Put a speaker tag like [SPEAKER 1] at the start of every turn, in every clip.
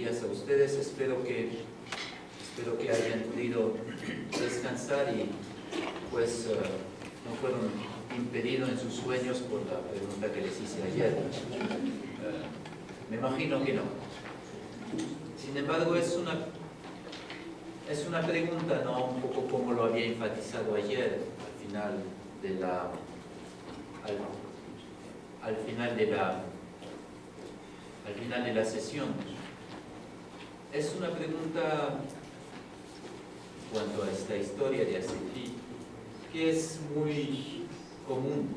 [SPEAKER 1] días a ustedes. Espero que hayan podido descansar y pues no fueron impedidos en sus sueños por la pregunta que les hice ayer. Me imagino que no. Sin embargo, es una pregunta, ¿no? Un poco como lo había enfatizado ayer, al final de la sesión. Es una pregunta en cuanto a esta historia de Asefi, que es muy común.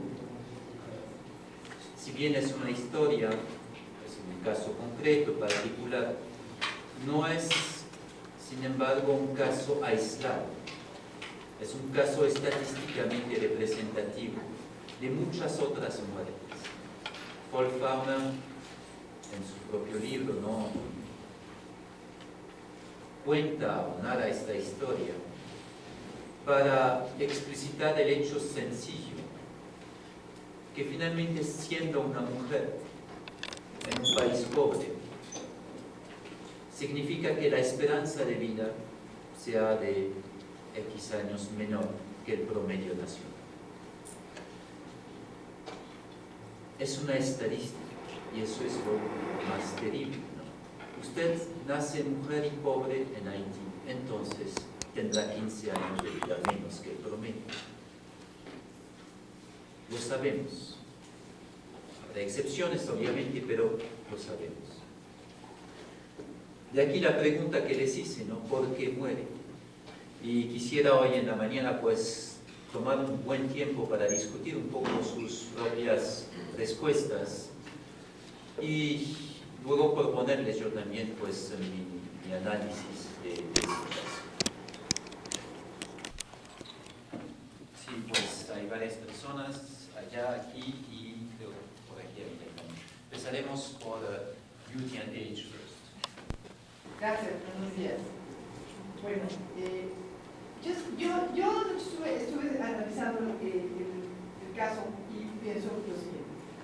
[SPEAKER 1] Si bien es una historia, es un caso concreto, particular, no es, sin embargo, un caso aislado. Es un caso estadísticamente representativo de muchas otras muertes. Folkfarmer, en su propio libro, ¿no?, cuenta o narra esta historia para explicitar el hecho sencillo que finalmente, siendo una mujer en un país pobre, significa que la esperanza de vida sea de X años menor que el promedio nacional. Es una estadística y eso es lo más terrible, ¿no? Usted nace mujer y pobre en Haití, entonces tendrá 15 años de vida menos que el promedio. Lo sabemos. Habrá excepciones, obviamente, pero lo sabemos. De aquí la pregunta que les hice, ¿no? ¿Por qué muere? Y quisiera hoy en la mañana, pues, tomar un buen tiempo para discutir un poco sus propias respuestas y luego proponerles yo también, pues, mi análisis de este caso. Sí, pues, hay varias personas allá, aquí y creo por aquí también. Empezaremos por Beauty and Age first.
[SPEAKER 2] Gracias, buenos días. Bueno, yo estuve analizando el caso y pienso lo siguiente.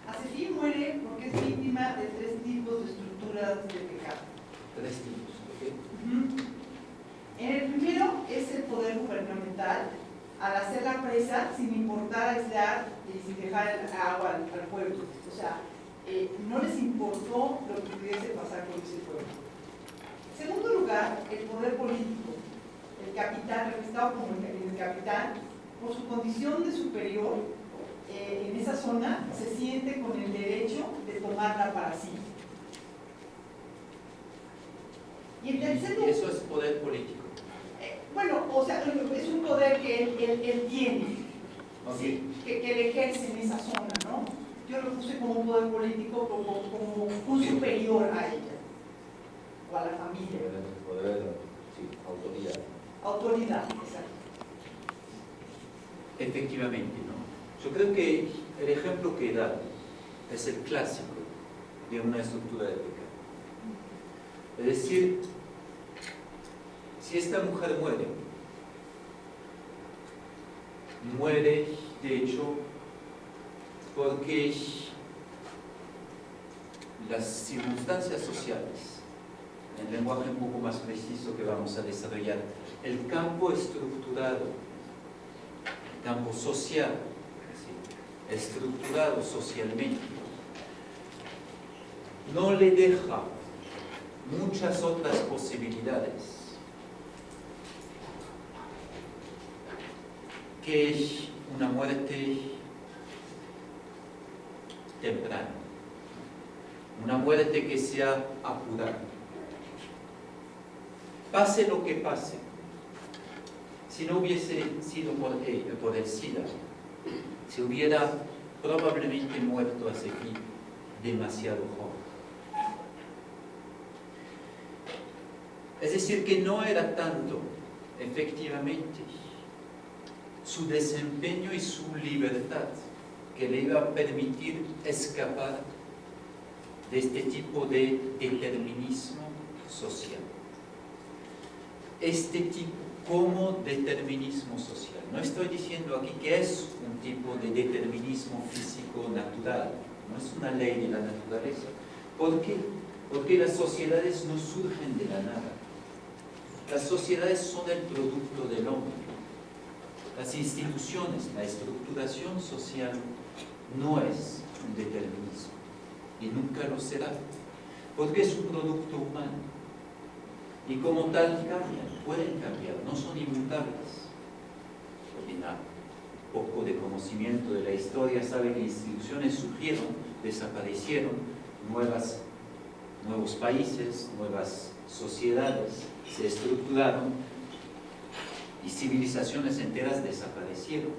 [SPEAKER 2] Asefi muere porque es víctima de 3 tipos de estructuras de pecado.
[SPEAKER 1] 3 tipos, ¿ok?
[SPEAKER 2] El primero es el poder gubernamental, al hacerla presa sin importar aislar y sin dejar el agua al pueblo. O sea, no les importó lo que pudiese pasar con ese pueblo. En segundo lugar, el poder político. El capitán, registrado como el capitán, por su condición de superior en esa zona, se siente con el derecho de tomarla para sí. Y el tercero,
[SPEAKER 1] ¿Y eso es poder político?
[SPEAKER 2] Bueno, o sea, es un poder que él tiene,
[SPEAKER 1] Okay.
[SPEAKER 2] ¿sí? que él ejerce en esa zona, ¿no? Yo lo puse como un poder político, como un superior a ella, o a la familia.
[SPEAKER 1] Poder, sí, autoridad.
[SPEAKER 2] Autoridad, exacto.
[SPEAKER 1] Efectivamente, ¿no? Yo creo que el ejemplo que da es el clásico de una estructura de pecado. Es decir, si esta mujer muere de hecho porque las circunstancias sociales, en lenguaje un poco más preciso que vamos a desarrollar, el campo estructurado, el campo social, ¿sí?, estructurado socialmente, no le deja muchas otras posibilidades que una muerte temprana, una muerte que sea apurada. Pase lo que pase, si no hubiese sido por el SIDA, se hubiera probablemente muerto Asefi demasiado joven. Es decir, que no era tanto, efectivamente, su desempeño y su libertad que le iba a permitir escapar de este tipo de determinismo social. Este tipo como determinismo social. No estoy diciendo aquí que es un tipo de determinismo físico natural, no es una ley de la naturaleza. ¿Por qué? Porque las sociedades no surgen de la nada. Las sociedades son el producto del hombre. Las instituciones, la estructuración social no es un determinismo y nunca lo será, porque es un producto humano y como tal cambian, pueden cambiar, no son inmutables. Porque poco de conocimiento de la historia sabe que instituciones surgieron, desaparecieron, nuevos países, nuevas sociedades se estructuraron y civilizaciones enteras desaparecieron.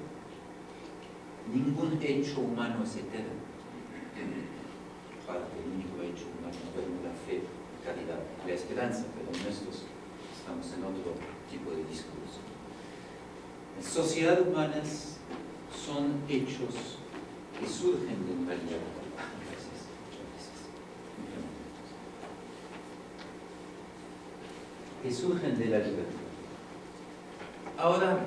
[SPEAKER 1] Ningún hecho humano es eterno. Parte del único hecho humano es la fe, la caridad, la esperanza, pero en estos estamos en otro tipo de discurso. Las sociedades humanas son hechos que surgen de una libertad. Que surgen de la libertad. Ahora,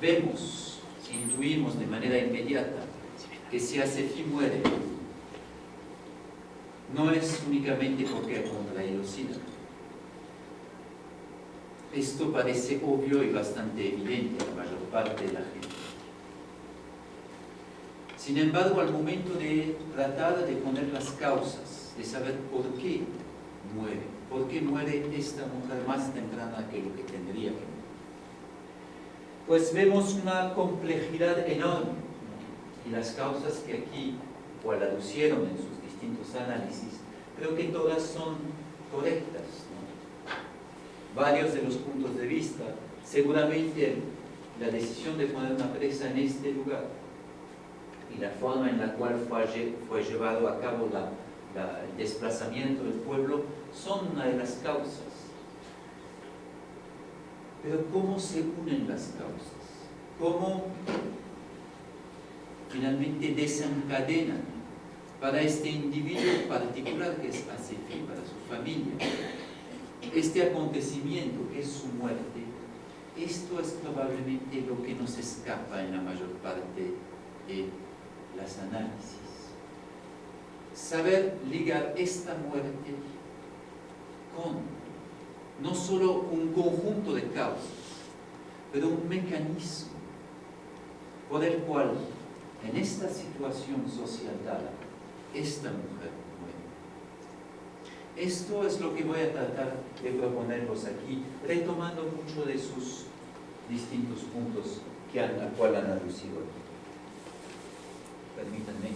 [SPEAKER 1] vemos, intuimos de manera inmediata que si Hasefi muere, no es únicamente porque ha contraído SIDA. Esto parece obvio y bastante evidente a la mayor parte de la gente. Sin embargo, al momento de tratar de poner las causas, de saber por qué muere esta mujer más temprana que lo que tendría que morir, pues vemos una complejidad enorme, ¿no? Y las causas que aquí cual aducieron en sus distintos análisis, creo que todas son correctas, ¿no? Varios de los puntos de vista, seguramente la decisión de poner una presa en este lugar y la forma en la cual fue llevado a cabo el desplazamiento del pueblo son una de las causas. Pero ¿cómo se unen las causas? ¿Cómo finalmente desencadenan para este individuo particular que es Hasefi, para su familia, este acontecimiento que es su muerte? Esto es probablemente lo que nos escapa en la mayor parte de las análisis. Saber ligar esta muerte con no solo un conjunto de causas, pero un mecanismo por el cual en esta situación social dada, esta mujer muere. Esto es lo que voy a tratar de proponerlos aquí, retomando mucho de sus distintos puntos a cual han aducido aquí. Permítanme.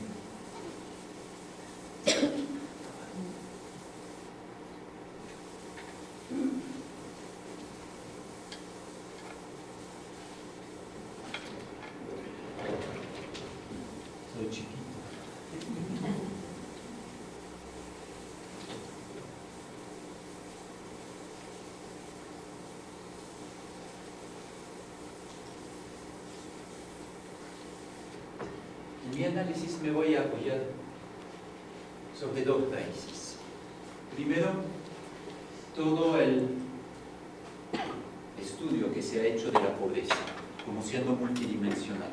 [SPEAKER 1] Soy chiquito. En mi análisis me voy a apoyar sobre dos raíces. Primero, todo el estudio que se ha hecho de la pobreza como siendo multidimensional.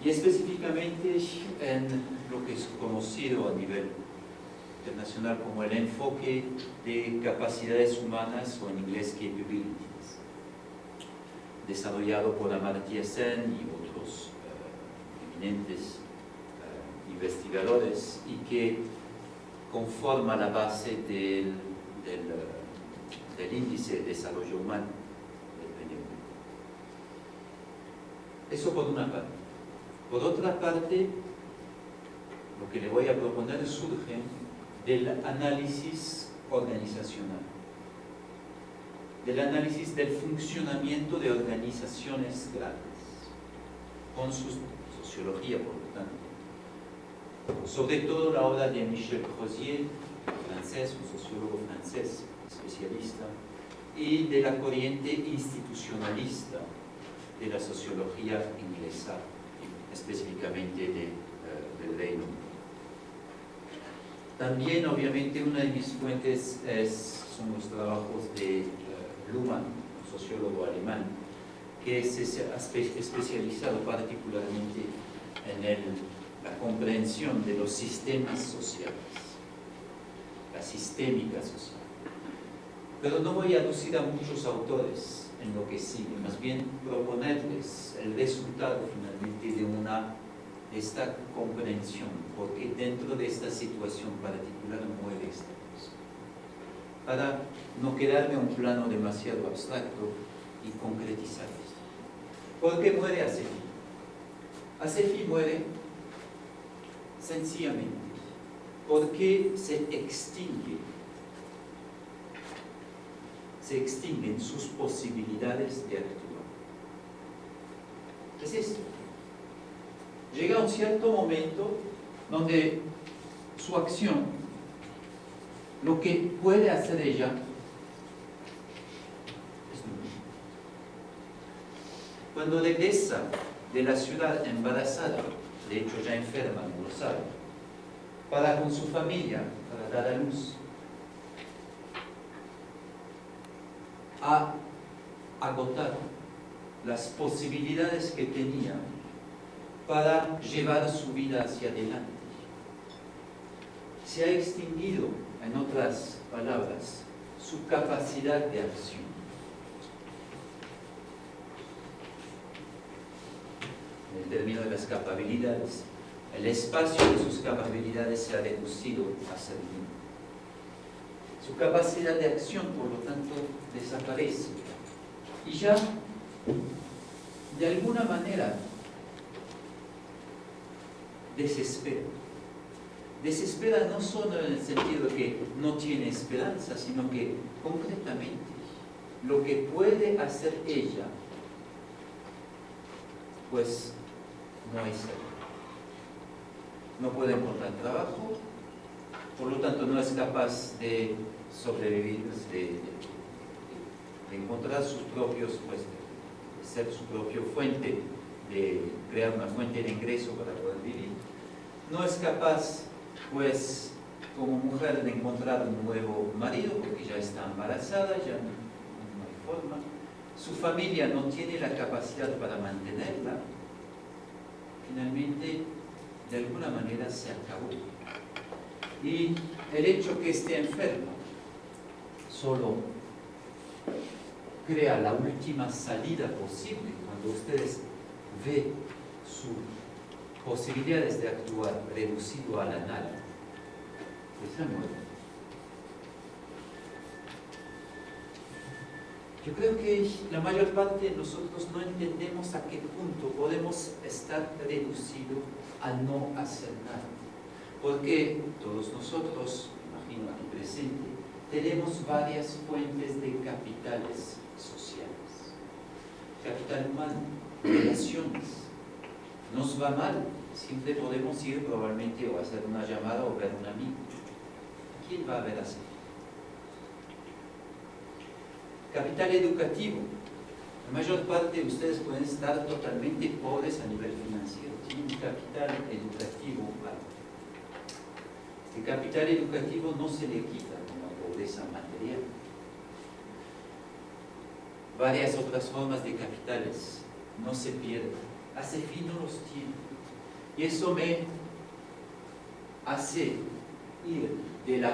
[SPEAKER 1] Y específicamente en lo que es conocido a nivel internacional como el enfoque de capacidades humanas, o en inglés capabilities, desarrollado por Amartya Sen y otros eminentes investigadores, y que conforma la base del índice de desarrollo humano del PNUD. Eso por una parte. Por otra parte, lo que le voy a proponer surge del análisis organizacional, del análisis del funcionamiento de organizaciones grandes, con su sociología, por lo tanto. Sobre todo la obra de Michel Crozier, francés, un sociólogo francés, especialista, y de la corriente institucionalista de la sociología inglesa, específicamente del Reino Unido. También, obviamente, una de mis fuentes son los trabajos de Luhmann, un sociólogo alemán, que se ha especializado particularmente en el la comprensión de los sistemas sociales, la sistémica social. Pero no voy a aducir a muchos autores en lo que sigue, más bien proponerles el resultado finalmente de esta comprensión, porque dentro de esta situación particular muere esta cosa. Para no quedarme en un plano demasiado abstracto y concretizar esto. ¿Por qué muere Asefi? Asefi muere sencillamente porque se extinguen sus posibilidades de actuar. Es esto. Llega un cierto momento donde su acción, lo que puede hacer ella, es nulo. Cuando regresa de la ciudad embarazada, de hecho ya enferma, no lo sabe, para con su familia, para dar a luz, ha agotado las posibilidades que tenía para llevar su vida hacia adelante. Se ha extinguido, en otras palabras, su capacidad de acción. En el término de las capacidades, el espacio de sus capacidades se ha reducido a ser mínimo. Su capacidad de acción, por lo tanto, desaparece. Y ya, de alguna manera, desespera. Desespera no solo en el sentido de que no tiene esperanza, sino que concretamente lo que puede hacer ella, pues no es ella. No puede encontrar trabajo, por lo tanto no es capaz de sobrevivir, de encontrar sus propios, pues, de ser su propia fuente, de crear una fuente de ingreso para poder vivir. No es capaz, pues, como mujer, de encontrar un nuevo marido porque ya está embarazada, ya no hay forma. Su familia no tiene la capacidad para mantenerla. Finalmente, de alguna manera se acabó. Y el hecho que esté enfermo solo crea la última salida posible. Cuando ustedes ven sus posibilidades de actuar reducido a la nada, pues la muerte. Yo creo que la mayor parte de nosotros no entendemos a qué punto podemos estar reducidos a no hacer nada. Porque todos nosotros, imagino aquí presente, tenemos varias fuentes de capitales sociales. Capital humano, relaciones. Nos va mal, siempre podemos ir probablemente o hacer una llamada o ver a un amigo. ¿Quién va a ver así? Capital educativo. La mayor parte de ustedes pueden estar totalmente pobres a nivel financiero. Tienen un capital educativo alto. El capital educativo no se le quita con la pobreza material. Varias otras formas de capitales no se pierden. Asefi no los tiene. Y eso me hace ir del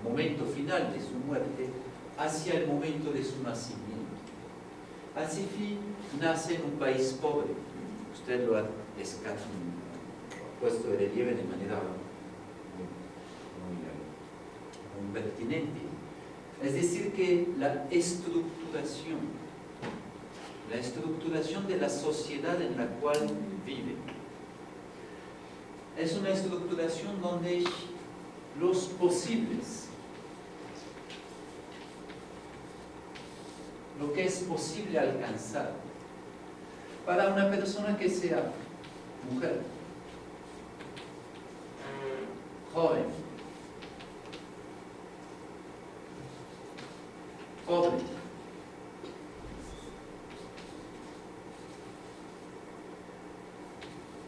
[SPEAKER 1] momento final de su muerte hacia el momento de su nacimiento. Asefi nace en un país pobre. Usted lo ha puesto de relieve de manera muy pertinente. Es decir, que la estructuración de la sociedad en la cual vive es una estructuración donde los posibles, lo que es posible alcanzar para una persona que sea mujer, joven, pobre,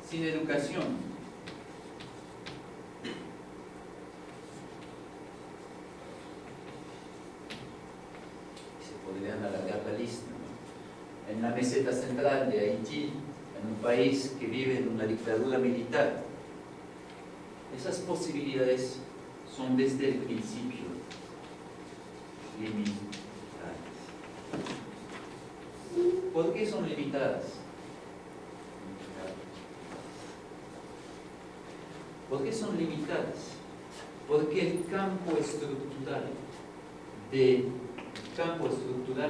[SPEAKER 1] sin educación, podrían alargar la lista, ¿no? En la meseta central de Haití, en un país que vive en una dictadura militar, Esas posibilidades son desde el principio limitadas. ¿Por qué son limitadas? ¿Por qué son limitadas? Porque el campo estructural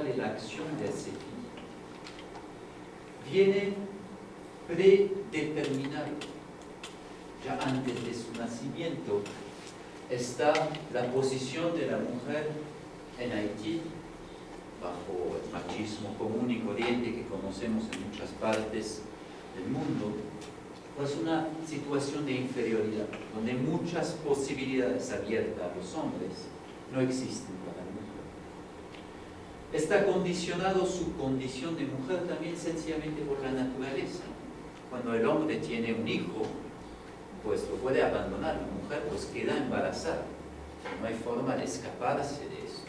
[SPEAKER 1] de la acción de ACFI viene predeterminado. Ya antes de su nacimiento está la posición de la mujer en Haití, bajo el machismo común y corriente que conocemos en muchas partes del mundo, pues una situación de inferioridad, donde muchas posibilidades abiertas a los hombres no existen para la mujer. Está condicionado su condición de mujer también sencillamente por la naturaleza. Cuando el hombre tiene un hijo, pues lo puede abandonar, la mujer pues queda embarazada. No hay forma de escaparse de eso.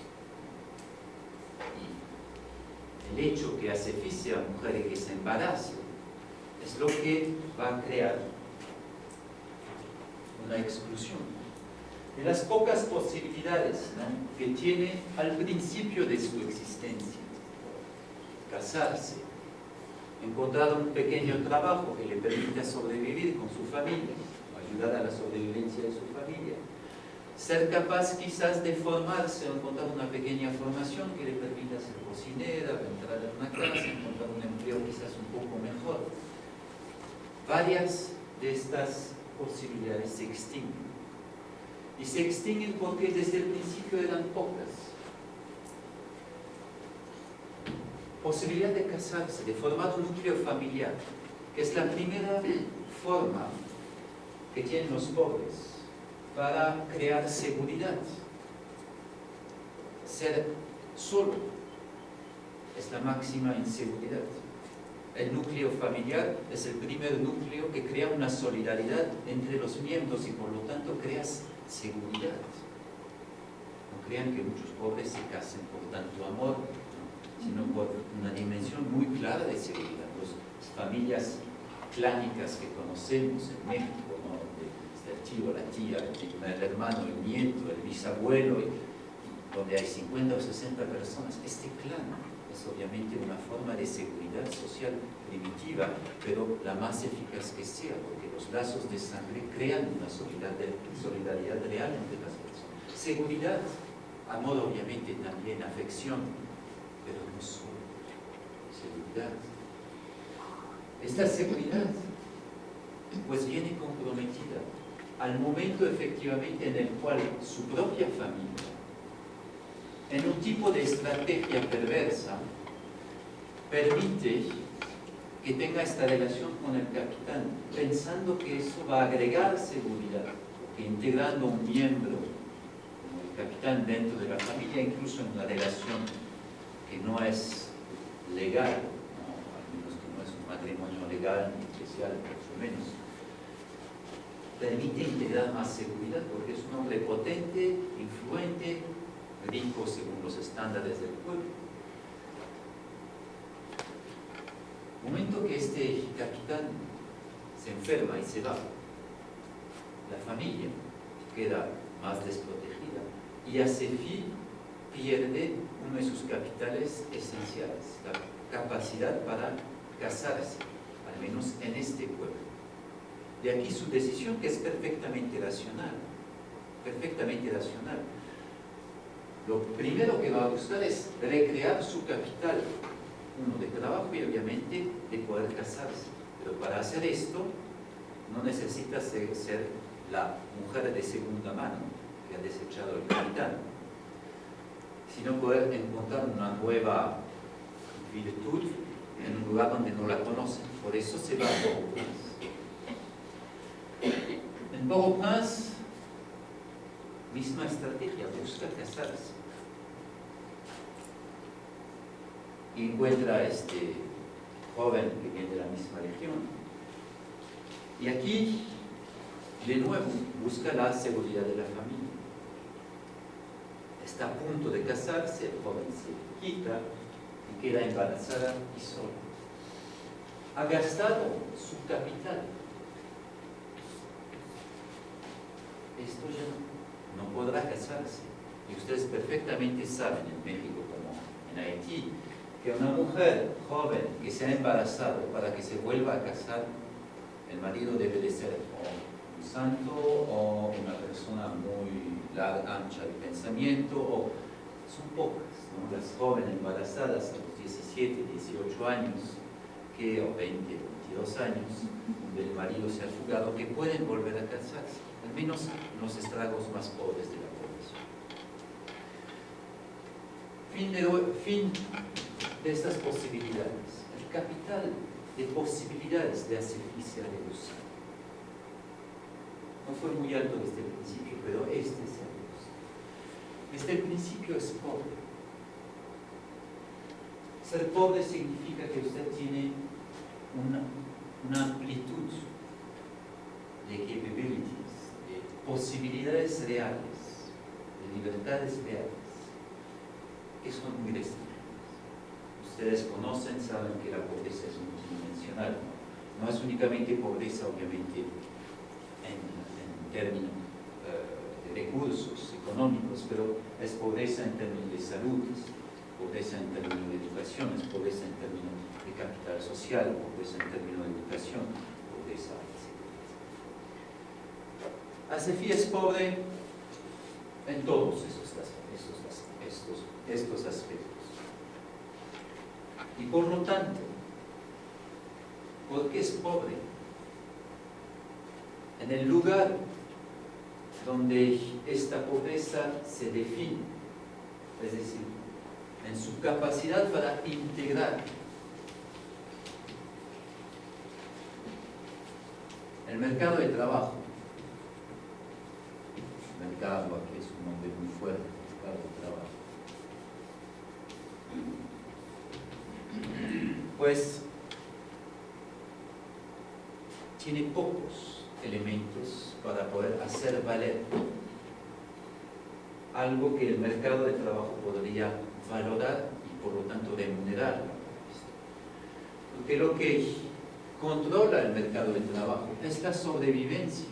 [SPEAKER 1] Y el hecho que asfixia a la mujer y que se embarace es lo que va a crear una exclusión. De las pocas posibilidades, ¿no?, que tiene al principio de su existencia: casarse, encontrar un pequeño trabajo que le permita sobrevivir con su familia, ayudar a la sobrevivencia de su familia, ser capaz quizás de formarse o encontrar una pequeña formación que le permita ser cocinera, entrar en una casa, encontrar un empleo quizás un poco mejor. Varias de estas posibilidades se extinguen. Y se extinguen porque desde el principio eran pocas. Posibilidad de casarse, de formar un núcleo familiar, que es la primera forma que tienen los pobres para crear seguridad. Ser solo es la máxima inseguridad. El núcleo familiar es el primer núcleo que crea una solidaridad entre los miembros y por lo tanto crea seguridad. No crean que muchos pobres se casen por tanto amor, ¿no?, sino por una dimensión muy clara de seguridad. Las familias clánicas que conocemos en México, ¿no?, el tío, la tía, el hermano, el nieto, el bisabuelo, donde hay 50 o 60 personas, este clan es obviamente una forma de seguridad social primitiva, pero la más eficaz que sea, porque los lazos de sangre crean una solidaridad real entre las personas. Seguridad, amor obviamente también, afección, pero no solo seguridad. Esta seguridad pues viene comprometida al momento efectivamente en el cual su propia familia, en un tipo de estrategia perversa, permite que tenga esta relación con el capitán, pensando que eso va a agregar seguridad, que integrando un miembro como el capitán dentro de la familia, incluso en una relación que no es legal, ¿no?, al menos que no es un matrimonio legal ni especial, mucho menos, permite integrar más seguridad, porque es un hombre potente, influente, rico según los estándares del pueblo. Momento que este capitán se enferma y se va, la familia queda más desprotegida y ACFI pierde uno de sus capitales esenciales, la capacidad para casarse, al menos en este pueblo. De aquí su decisión, que es perfectamente racional, perfectamente racional. Lo primero que va a buscar es recrear su capital, uno de trabajo y obviamente de poder casarse. Pero para hacer esto no necesita ser la mujer de segunda mano que ha desechado el capitán, sino poder encontrar una nueva virtud en un lugar donde no la conocen. Por eso se va a Port-au-Prince. En Port-au-Prince, misma estrategia, busca casarse. Y encuentra a este joven que viene de la misma región. Y aquí, de nuevo, busca la seguridad de la familia. Está a punto de casarse, el joven se quita y queda embarazada y sola. Ha gastado su capital. esto ya no podrá casarse. Y ustedes perfectamente saben en México como en Haití, que una mujer joven que se ha embarazado, para que se vuelva a casar, el marido debe de ser o un santo o una persona muy ancha de pensamiento, o son pocas, ¿no? Las jóvenes embarazadas a los 17, 18 años, o 20, 22 años, donde el marido se ha fugado, que pueden volver a casarse, al menos los estragos más pobres de la población. Fin de estas posibilidades, el capital de posibilidades de hacer y se ha reducido. No fue muy alto desde el principio, pero este se ha reducido. Desde el principio es pobre. Ser pobre significa que usted tiene una amplitud de capabilities, de posibilidades reales, de libertades reales, que son muy restrictivas. Ustedes conocen, saben que la pobreza es multidimensional. No es únicamente pobreza, obviamente, en términos de recursos económicos, pero es pobreza en términos de salud, pobreza en términos de educación, es pobreza en términos de capital social, pobreza en términos de educación, pobreza, etc. ASEFI es pobre en todos estos aspectos. Y por lo tanto, ¿por qué es pobre? En el lugar donde esta pobreza se define, es decir, en su capacidad para integrar el mercado de trabajo. Mercado, aquí es un nombre muy fuerte, mercado de trabajo. Pues tiene pocos elementos para poder hacer valer algo que el mercado de trabajo podría valorar y por lo tanto remunerar. Porque lo que controla el mercado de trabajo es la sobrevivencia.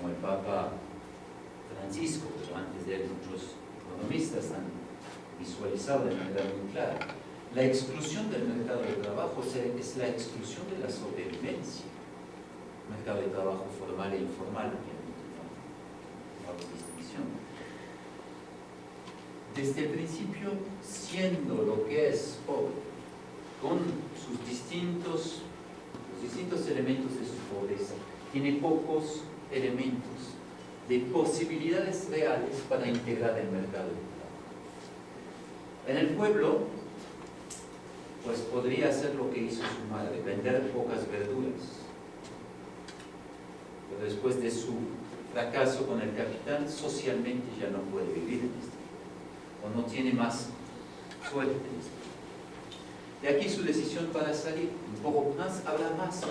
[SPEAKER 1] Como el Papa Francisco, pero antes de él muchos economistas han visualizado de manera muy clara, la exclusión del mercado de trabajo es la exclusión de la sobrevivencia. Mercado de trabajo formal e informal, no hago distinción. Desde el principio, siendo lo que es pobre, con los distintos elementos de su pobreza, tiene pocos elementos de posibilidades reales para integrar el mercado de trabajo. En el pueblo, pues podría hacer lo que hizo su madre, vender pocas verduras. Pero después de su fracaso con el capital, socialmente ya no puede vivir en este mundo, o no tiene más suerte en este mundo. De aquí su decisión para salir. Un poco más, habrá más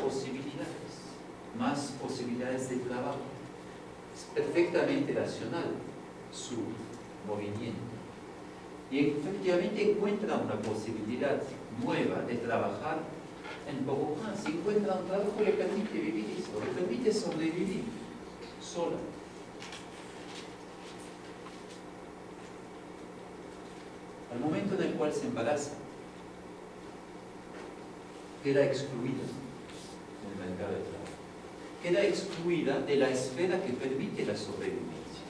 [SPEAKER 1] posibilidades de trabajo. Es perfectamente racional su movimiento. Y efectivamente encuentra una posibilidad nueva de trabajar en Bogotá. Si encuentra un trabajo le permite vivir eso, le permite sobrevivir sola. Al momento en el cual se embaraza, queda excluida del mercado de trabajo. Queda excluida de la esfera que permite la sobrevivencia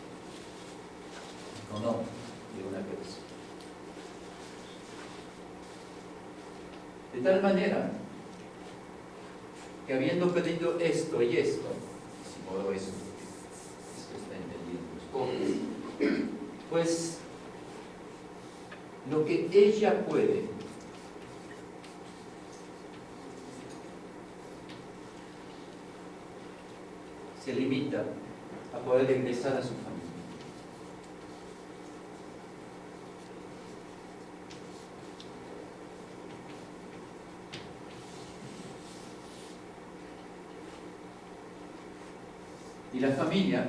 [SPEAKER 1] económica de una persona. De tal manera que habiendo perdido esto y esto, si modo esto está entendiendo los pobres, pues lo que ella puede se limita a poder regresar a su familia. Y la familia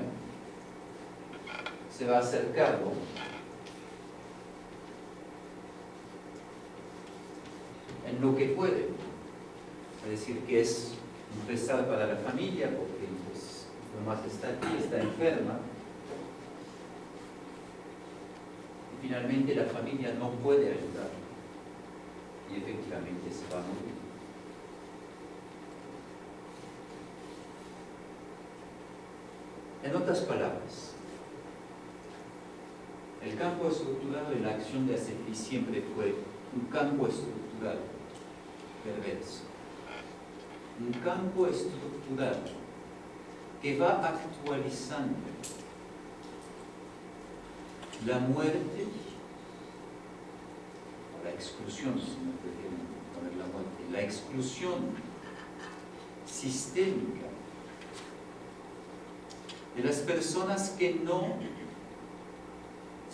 [SPEAKER 1] se va a hacer cargo en lo que puede, es decir, que es empezar para la familia, porque pues, nomás está aquí, está enferma. Y finalmente la familia no puede ayudar. Y efectivamente se va a morir. En otras palabras, el campo estructurado en la acción de ACEFI siempre fue un campo estructurado perverso. Un campo estructurado que va actualizando la muerte, o la exclusión, si no prefieren poner la muerte, la exclusión sistémica de las personas que no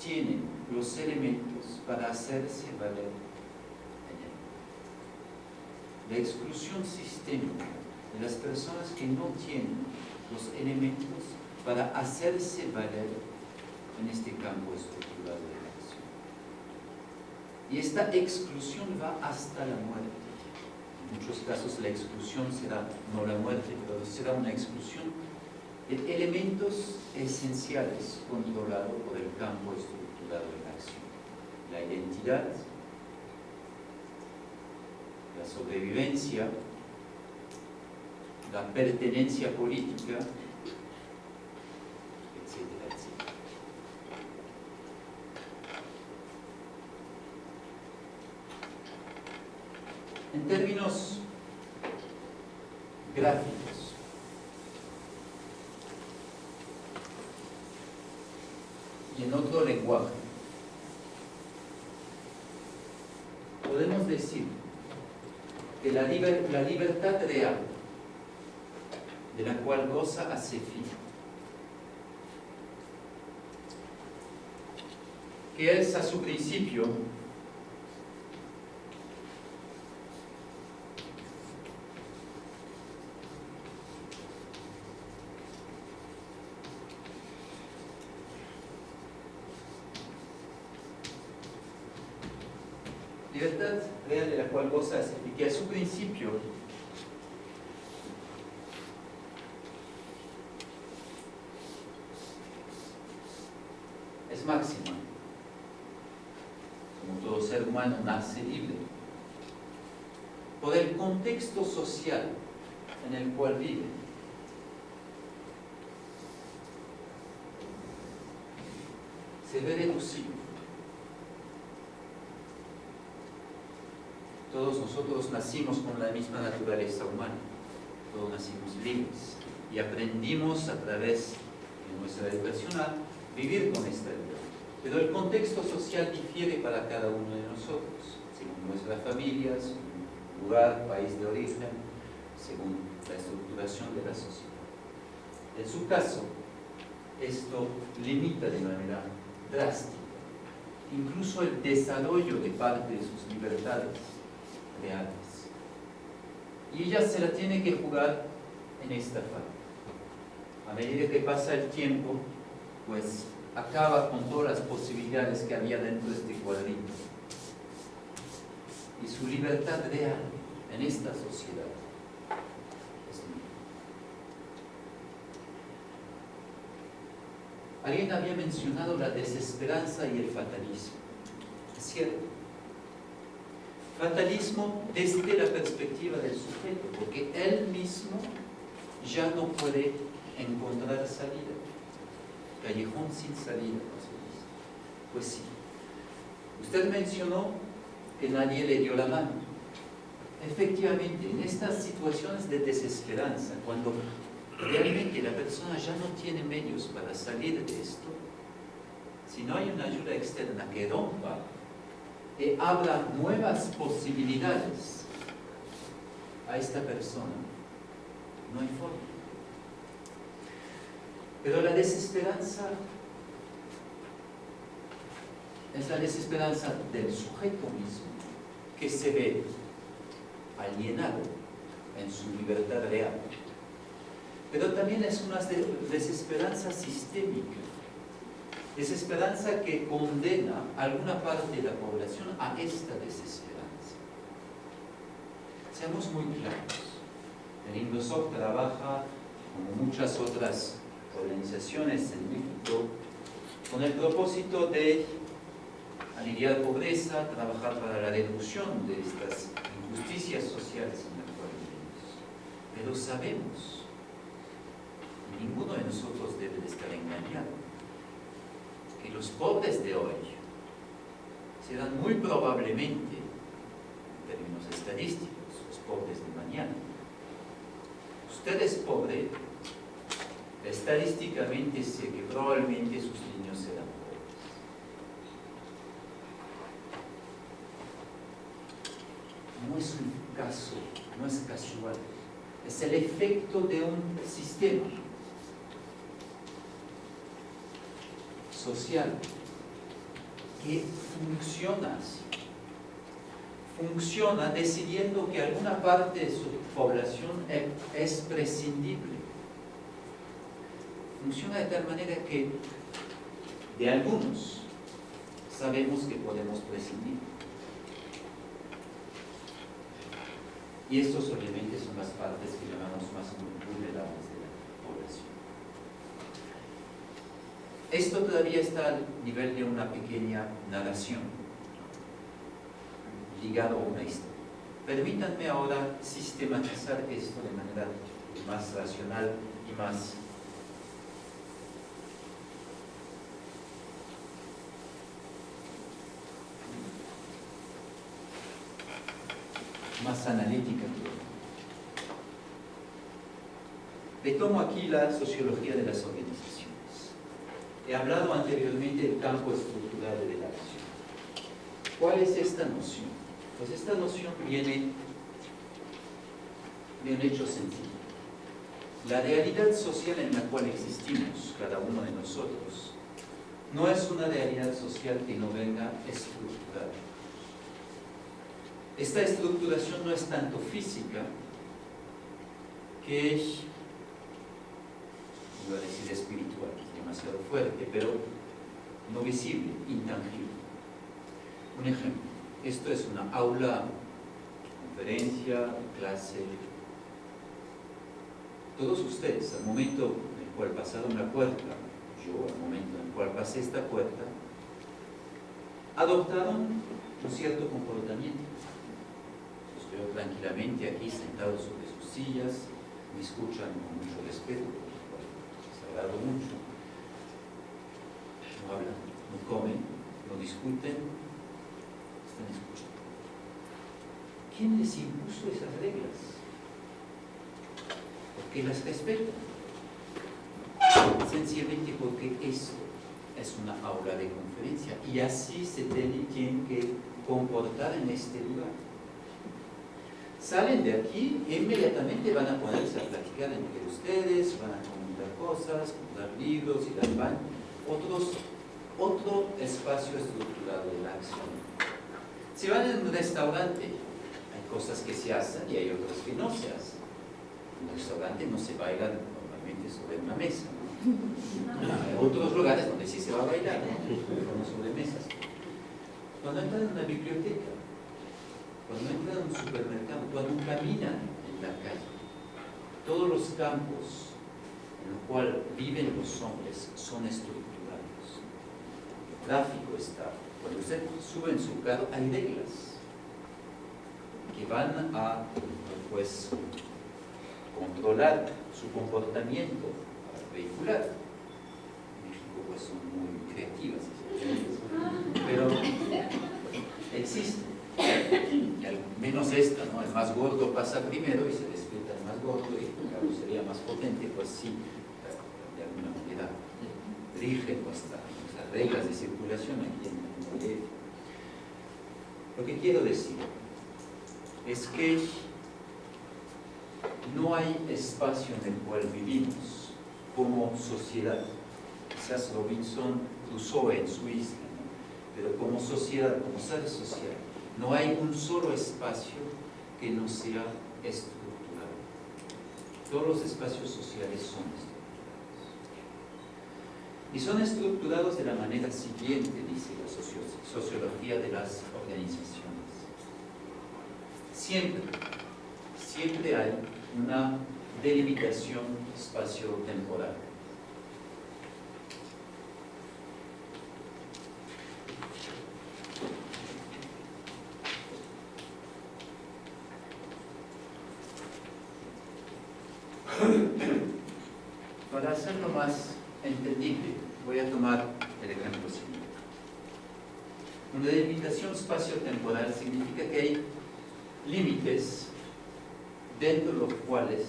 [SPEAKER 1] tienen los elementos para hacerse valer en él. La exclusión sistémica de las personas que no tienen los elementos para hacerse valer en este campo estructurado de la acción. Y esta exclusión va hasta la muerte. En muchos casos la exclusión será no la muerte, pero será una exclusión de elementos esenciales controlados por el campo estructurado de la acción. La identidad, la sobrevivencia, la pertenencia política, etcétera, etcétera. En términos gráficos, y en otro lenguaje, podemos decir que la libertad real de la cual goza ACEFI, que es a su principio libertad real de la cual goza ACEFI, que a su principio es máxima. Como todo ser humano nace libre por el contexto social en el cual vive. Se ve reducido. Todos nosotros nacimos con la misma naturaleza humana, todos nacimos libres y aprendimos a través de nuestra educación a vivir con esta libertad. Pero el contexto social difiere para cada uno de nosotros, según nuestras familias, lugar, país de origen, según la estructuración de la sociedad. En su caso, esto limita de manera drástica incluso el desarrollo de parte de sus libertades reales. Y ella se la tiene que jugar en esta forma. A medida que pasa el tiempo, pues acaba con todas las posibilidades que había dentro de este cuadrito. Y su libertad real en esta sociedad es nula. Alguien había mencionado la desesperanza y el fatalismo. Es cierto. Fatalismo desde la perspectiva del sujeto, porque él mismo ya no puede encontrar salida. Callejón sin salida, pues sí. Usted mencionó que nadie le dio la mano. Efectivamente, en estas situaciones de desesperanza, cuando realmente la persona ya no tiene medios para salir de esto, si no hay una ayuda externa que rompa y abra nuevas posibilidades a esta persona, no hay forma. Pero la desesperanza es la desesperanza del sujeto mismo, que se ve alienado en su libertad real. Pero también es una desesperanza sistémica, desesperanza que condena a alguna parte de la población a esta desesperanza. Seamos muy claros. El Indosoc trabaja, como muchas otras organizaciones en México, con el propósito de aliviar pobreza, trabajar para la reducción de estas injusticias sociales en las cuales vivimos. Pero sabemos, ninguno de nosotros debe de estar engañado, que los pobres de hoy serán muy probablemente, en términos estadísticos, los pobres de mañana. Usted es pobre, estadísticamente sé que probablemente sus niños serán pobres. No es un caso, no es casual, es el efecto de un sistema social que funciona así. Funciona decidiendo que alguna parte de su población es prescindible. Funciona de tal manera que de algunos sabemos que podemos prescindir. Y estos obviamente son las partes que llamamos más vulnerables de la población. Esto todavía está al nivel de una pequeña narración, ligado a una historia. Permítanme ahora sistematizar esto de manera más racional y más analítica. Retomo aquí la sociología de las organizaciones. He hablado anteriormente del campo estructural de la acción. ¿Cuál es esta noción? Pues esta noción viene de un hecho sencillo. La realidad social en la cual existimos, cada uno de nosotros, no es una realidad social que no venga estructurada. Esta estructuración no es tanto física, que es, iba a decir espiritual, es demasiado fuerte, pero no visible, intangible. Un ejemplo, esto es una aula, conferencia, clase. Todos ustedes, al momento en el cual pasaron la puerta, yo al momento en el cual pasé esta puerta, adoptaron un cierto comportamiento. Los veo tranquilamente aquí sentados sobre sus sillas, me escuchan con mucho respeto, les agrado mucho, no hablan, no comen, no discuten, están escuchando. ¿Quién les impuso esas reglas? Porque las respetan. Sencillamente porque eso es una aula de conferencia y así se tienen que comportar en este lugar. Salen de aquí e inmediatamente van a ponerse a platicar entre ustedes, van a comentar cosas, comprar libros, ir al baño, otro espacio estructurado de la acción. Si van en un restaurante, hay cosas que se hacen y hay otras que no se hacen. En un restaurante no se baila normalmente sobre una mesa. Hay otros lugares donde sí se va a bailar, ¿no? Sobre mesas. Cuando entran en una biblioteca, cuando entran en un supermercado, cuando caminan en la calle, todos los campos en los cuales viven los hombres son estructurados. El tráfico está. Cuando usted sube en su carro, hay reglas que van a, pues, controlar su comportamiento vehicular. En México pues son muy creativas, pero existen. Y al menos esta, ¿no? El más gordo pasa primero y se respeta el más gordo y el carrocería más potente, pues sí, de alguna manera rigen nuestras reglas de circulación aquí en el DF. Lo que quiero decir es que no hay espacio en el cual vivimos como sociedad. Quizás Robinson Crusoe en su isla, ¿no? Pero como sociedad, como ser social, no hay un solo espacio que no sea estructurado. Todos los espacios sociales son estructurados. Y son estructurados de la manera siguiente, dice la sociología de las organizaciones. Siempre hay una delimitación espacio-temporal. Para hacerlo más entendible, voy a tomar el ejemplo siguiente. Una delimitación espacio-temporal significa que hay límites dentro de los cuales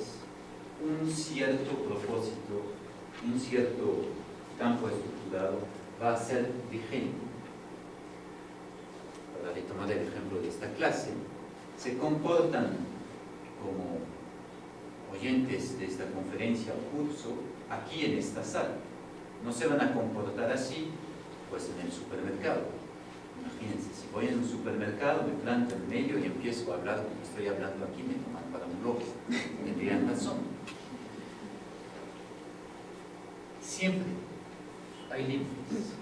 [SPEAKER 1] un cierto propósito, un cierto campo estructurado va a ser vigente. Para retomar el ejemplo de esta clase, se comportan como oyentes de esta conferencia o curso aquí en esta sala. No se van a comportar así pues en el supermercado. Imagínense, si voy en un supermercado, me planto en medio y empiezo a hablar como estoy hablando aquí, me toman para un loco. Tendrían razón. Siempre hay límites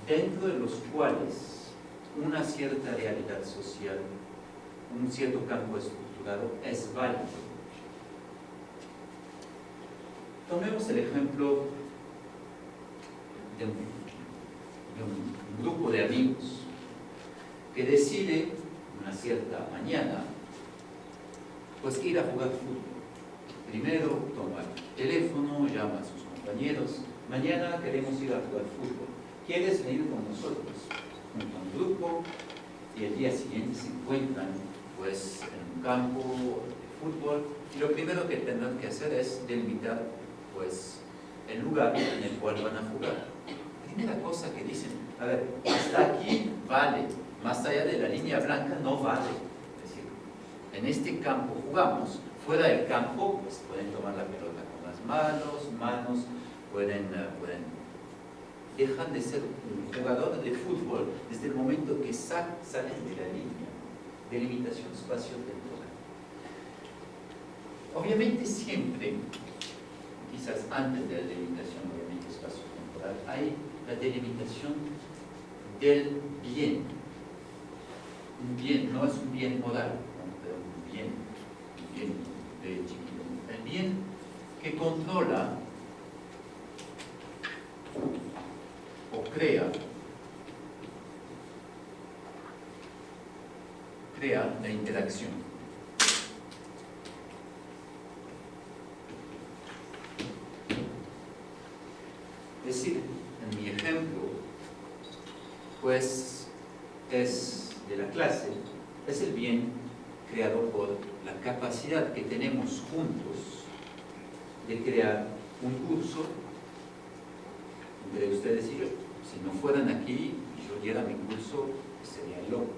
[SPEAKER 1] dentro de los cuales una cierta realidad social, un cierto campo estructurado es válido. Tomemos el ejemplo de un grupo de amigos que decide una cierta mañana pues ir a jugar fútbol. Primero toma el teléfono, llama a sus compañeros: mañana queremos ir a jugar fútbol, ¿quieres venir con nosotros? Junto a un grupo, y el día siguiente se encuentran pues en un campo de fútbol, y lo primero que tendrán que hacer es delimitar pues el lugar en el cual van a jugar. Primera cosa que dicen: a ver, hasta aquí vale, más allá de la línea blanca no vale. Es decir, en este campo jugamos, fuera del campo pues pueden tomar la pelota con las manos, pueden dejan de ser un jugador de fútbol desde el momento que salen de la línea de limitación espacio-temporal. Obviamente siempre, quizás antes de la delimitación obviamente espacio-temporal, hay la delimitación del bien. Un bien no es un bien moral, ¿no? Pero un bien de chiquito. El bien que controla o crea la interacción. Es decir, en mi ejemplo, pues es de la clase, es el bien creado por la capacidad que tenemos juntos de crear un curso entre ustedes y yo. Si no fueran aquí y yo diera mi curso, pues sería loco.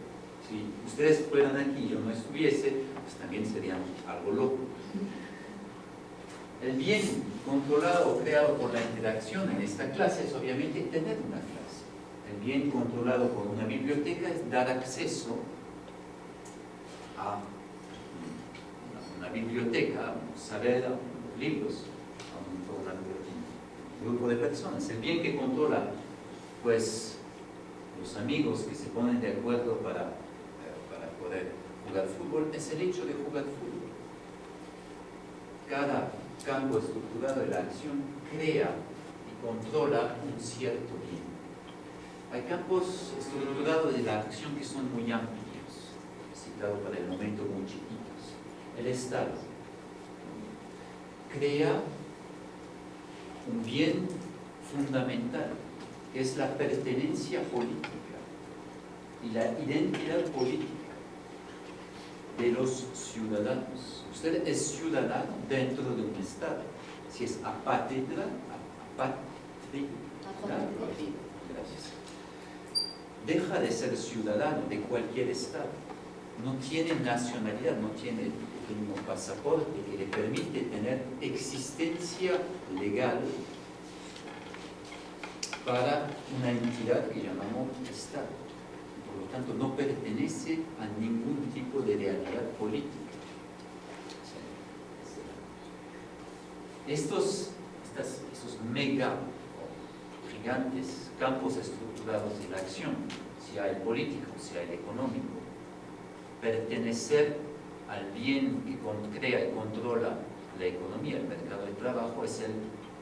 [SPEAKER 1] Si ustedes fueran aquí y yo no estuviese, pues también serían algo loco. El bien controlado o creado por la interacción en esta clase es obviamente tener una clase. El bien controlado por una biblioteca es dar acceso a una biblioteca, a un saber, a unos libros, a un grupo de personas. El bien que controla pues los amigos que se ponen de acuerdo para poder jugar fútbol es el hecho de jugar fútbol. Cada campo estructurado de la acción crea y controla un cierto bien. Hay campos estructurados de la acción que son muy amplios, citados para el momento muy chiquitos. El Estado crea un bien fundamental, que es la pertenencia política y la identidad política de los ciudadanos. Usted es ciudadano dentro de un Estado. Si es apátrida, gracias, deja de ser ciudadano de cualquier Estado. No tiene nacionalidad, no tiene el mismo pasaporte que le permite tener existencia legal para una entidad que llamamos Estado. Por lo tanto, no pertenece a ningún tipo de realidad política. Esos mega o gigantes campos estructurados de la acción, sea el político, sea el económico, pertenecer al bien que crea y controla la economía, el mercado de trabajo, es el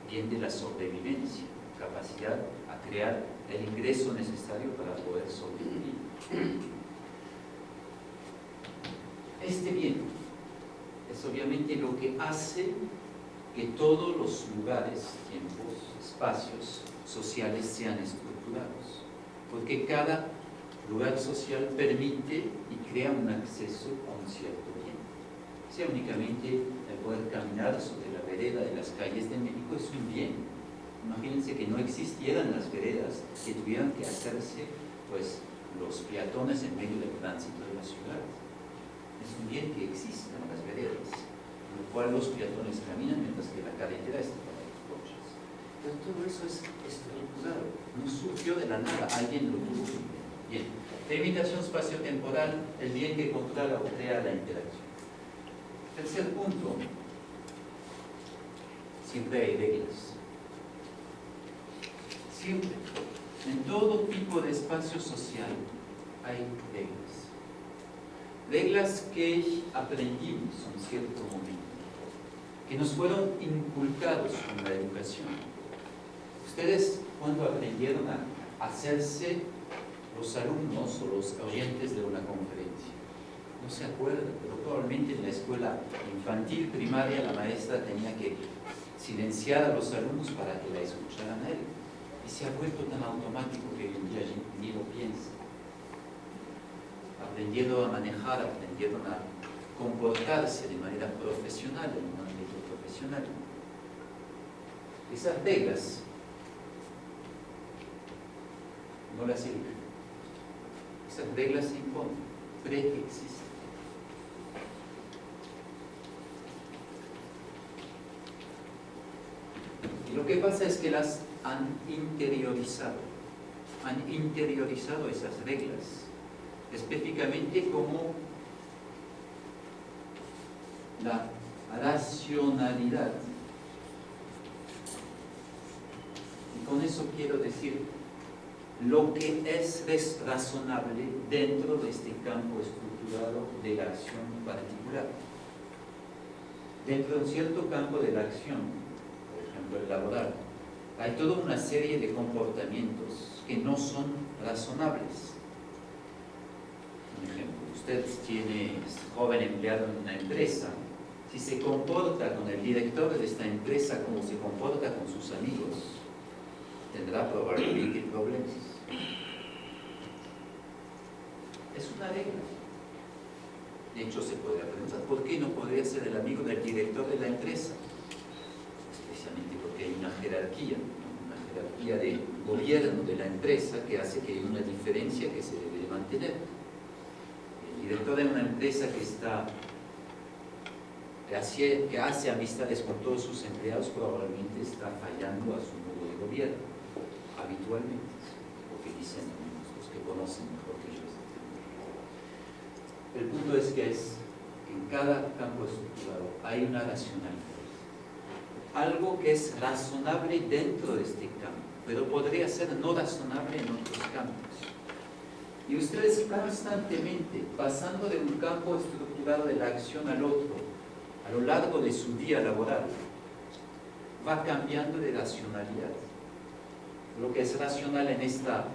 [SPEAKER 1] bien de la sobrevivencia, capacidad a crear el ingreso necesario para poder sobrevivir. Este bien es obviamente lo que hace que todos los lugares, tiempos, espacios sociales sean estructurados, porque cada lugar social permite y crea un acceso a un cierto bien. Sea únicamente el poder caminar sobre la vereda de las calles de México es un bien. Imagínense que no existieran las veredas, que tuvieran que hacerse pues los peatones en medio del tránsito de la ciudad. Es un bien que existan las veredas, en lo cual los peatones caminan mientras que la carretera está para los coches. Pero todo eso es estructurado, no surgió de la nada, alguien lo tuvo que ver. Bien, delimitación espacio-temporal, el bien que controla o crea la interacción. Tercer punto, siempre hay reglas. Siempre, en todo tipo de espacio social hay reglas. Reglas que aprendimos en cierto momento, que nos fueron inculcados con la educación. Ustedes, cuando aprendieron a hacerse los alumnos o los oyentes de una conferencia, no se acuerdan, pero probablemente en la escuela infantil, primaria, la maestra tenía que silenciar a los alumnos para que la escucharan a él. Y se ha vuelto tan automático que hoy en día ni lo piensa. Aprendieron a manejar, aprendieron a comportarse de manera profesional, en un ámbito profesional. Esas reglas no las sirven. Esas reglas se imponen, preexisten. Y lo que pasa es que las han interiorizado esas reglas, específicamente como la racionalidad. Y con eso quiero decir lo que es razonable dentro de este campo estructurado de la acción particular. Dentro de un cierto campo de la acción, por ejemplo el laboral, hay toda una serie de comportamientos que no son razonables. Por ejemplo, usted es joven empleado en una empresa. Si se comporta con el director de esta empresa como se comporta con sus amigos, tendrá probablemente problemas. Es una regla. De hecho, se podría preguntar, ¿por qué no podría ser el amigo del director de la empresa? Especialmente porque hay una jerarquía de gobierno de la empresa que hace que hay una diferencia que se debe mantener. El director de una empresa que hace amistades con todos sus empleados probablemente está fallando a su modo de gobierno, habitualmente, porque dicen los que conocen mejor que ellos. El punto es que en cada campo estructurado hay una racionalidad. Algo que es razonable dentro de este campo, pero podría ser no razonable en otros campos. Y ustedes constantemente, pasando de un campo estructurado de la acción al otro, a lo largo de su día laboral, va cambiando de racionalidad. Lo que es racional en esta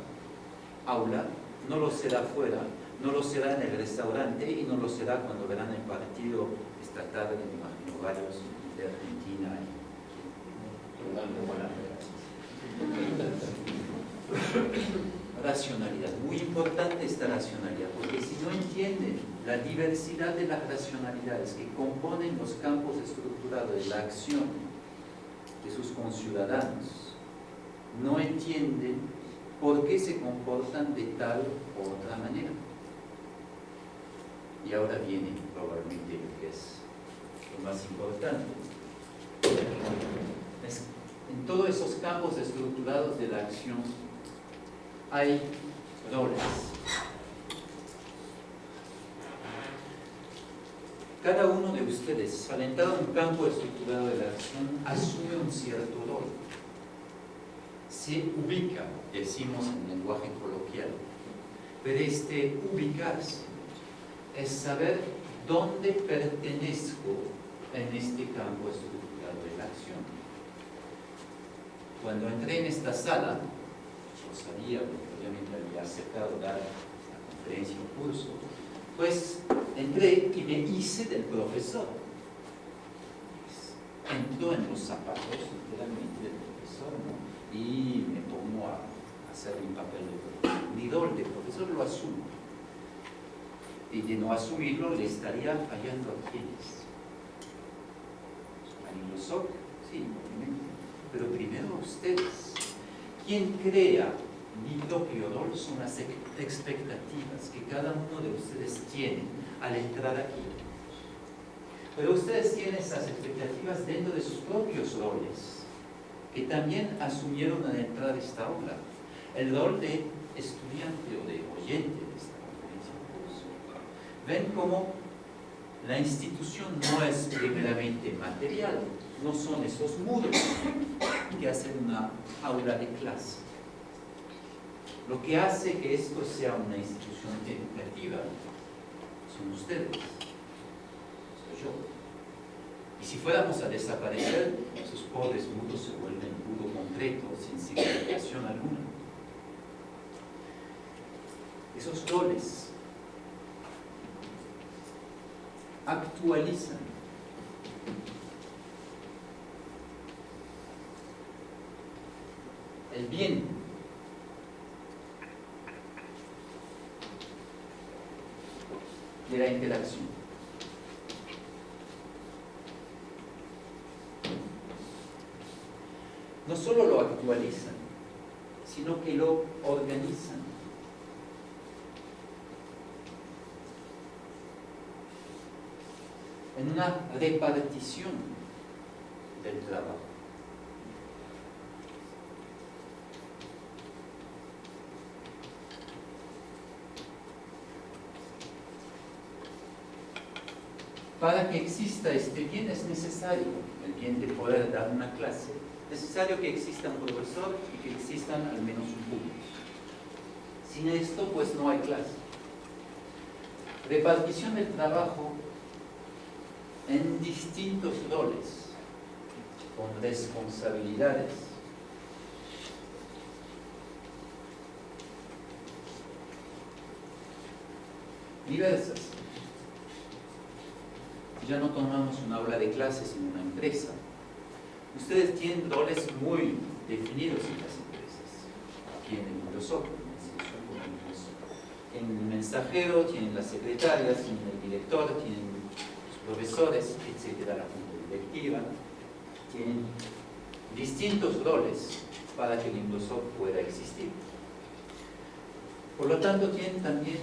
[SPEAKER 1] aula no lo será fuera, no lo será en el restaurante y no lo será cuando verán el partido esta tarde, me imagino, varios de Argentina Racionalidad, muy importante esta racionalidad, porque si no entienden la diversidad de las racionalidades que componen los campos estructurados de la acción de sus conciudadanos, no entienden por qué se comportan de tal o otra manera. Y ahora viene probablemente lo que es lo más importante. En todos esos campos estructurados de la acción hay roles. Cada uno de ustedes, al entrar a un campo estructurado de la acción, asume un cierto rol. Se ubica, decimos en lenguaje coloquial, pero este ubicarse es saber dónde pertenezco en este campo estructural de la acción. Cuando entré en esta sala, yo sabía, porque obviamente había aceptado dar la conferencia o curso, pues entré y me hice del profesor. Entro en los zapatos literalmente del profesor, ¿no? Y me pongo a hacer mi papel de profesor. Mi rol de profesor lo asumo. Y de no asumirlo le estaría fallando a quienes. A Inglosoc, sí, obviamente. Pero primero a ustedes. Quien crea mi propio rol son las expectativas que cada uno de ustedes tiene al entrar aquí. Pero ustedes tienen esas expectativas dentro de sus propios roles, que también asumieron al entrar a esta obra. El rol de estudiante o de oyente de esta conferencia o curso. Ven cómo la institución no es primeramente material, no son esos muros que hacen una aula de clase. Lo que hace que esto sea una institución educativa son ustedes. Yo. Y si fuéramos a desaparecer, esos pobres muros se vuelven puro concreto, sin significación alguna. Esos roles actualizan el bien de la interacción. No solo lo actualizan, sino que lo organizan. En una repartición del trabajo. Para que exista este bien es necesario, el bien de poder dar una clase, necesario que exista un profesor y que existan al menos un público. Sin esto, pues no hay clase. Repartición del trabajo en distintos roles, con responsabilidades. Diversas. Ya no tomamos una aula de clases en una empresa. Ustedes tienen roles muy definidos en las empresas. Aquí en el Inglosoc, en el mensajero, tienen las secretarias, tienen el director, tienen los profesores, etcétera, la junta directiva. Tienen distintos roles para que el Inglosoc pueda existir. Por lo tanto, tienen también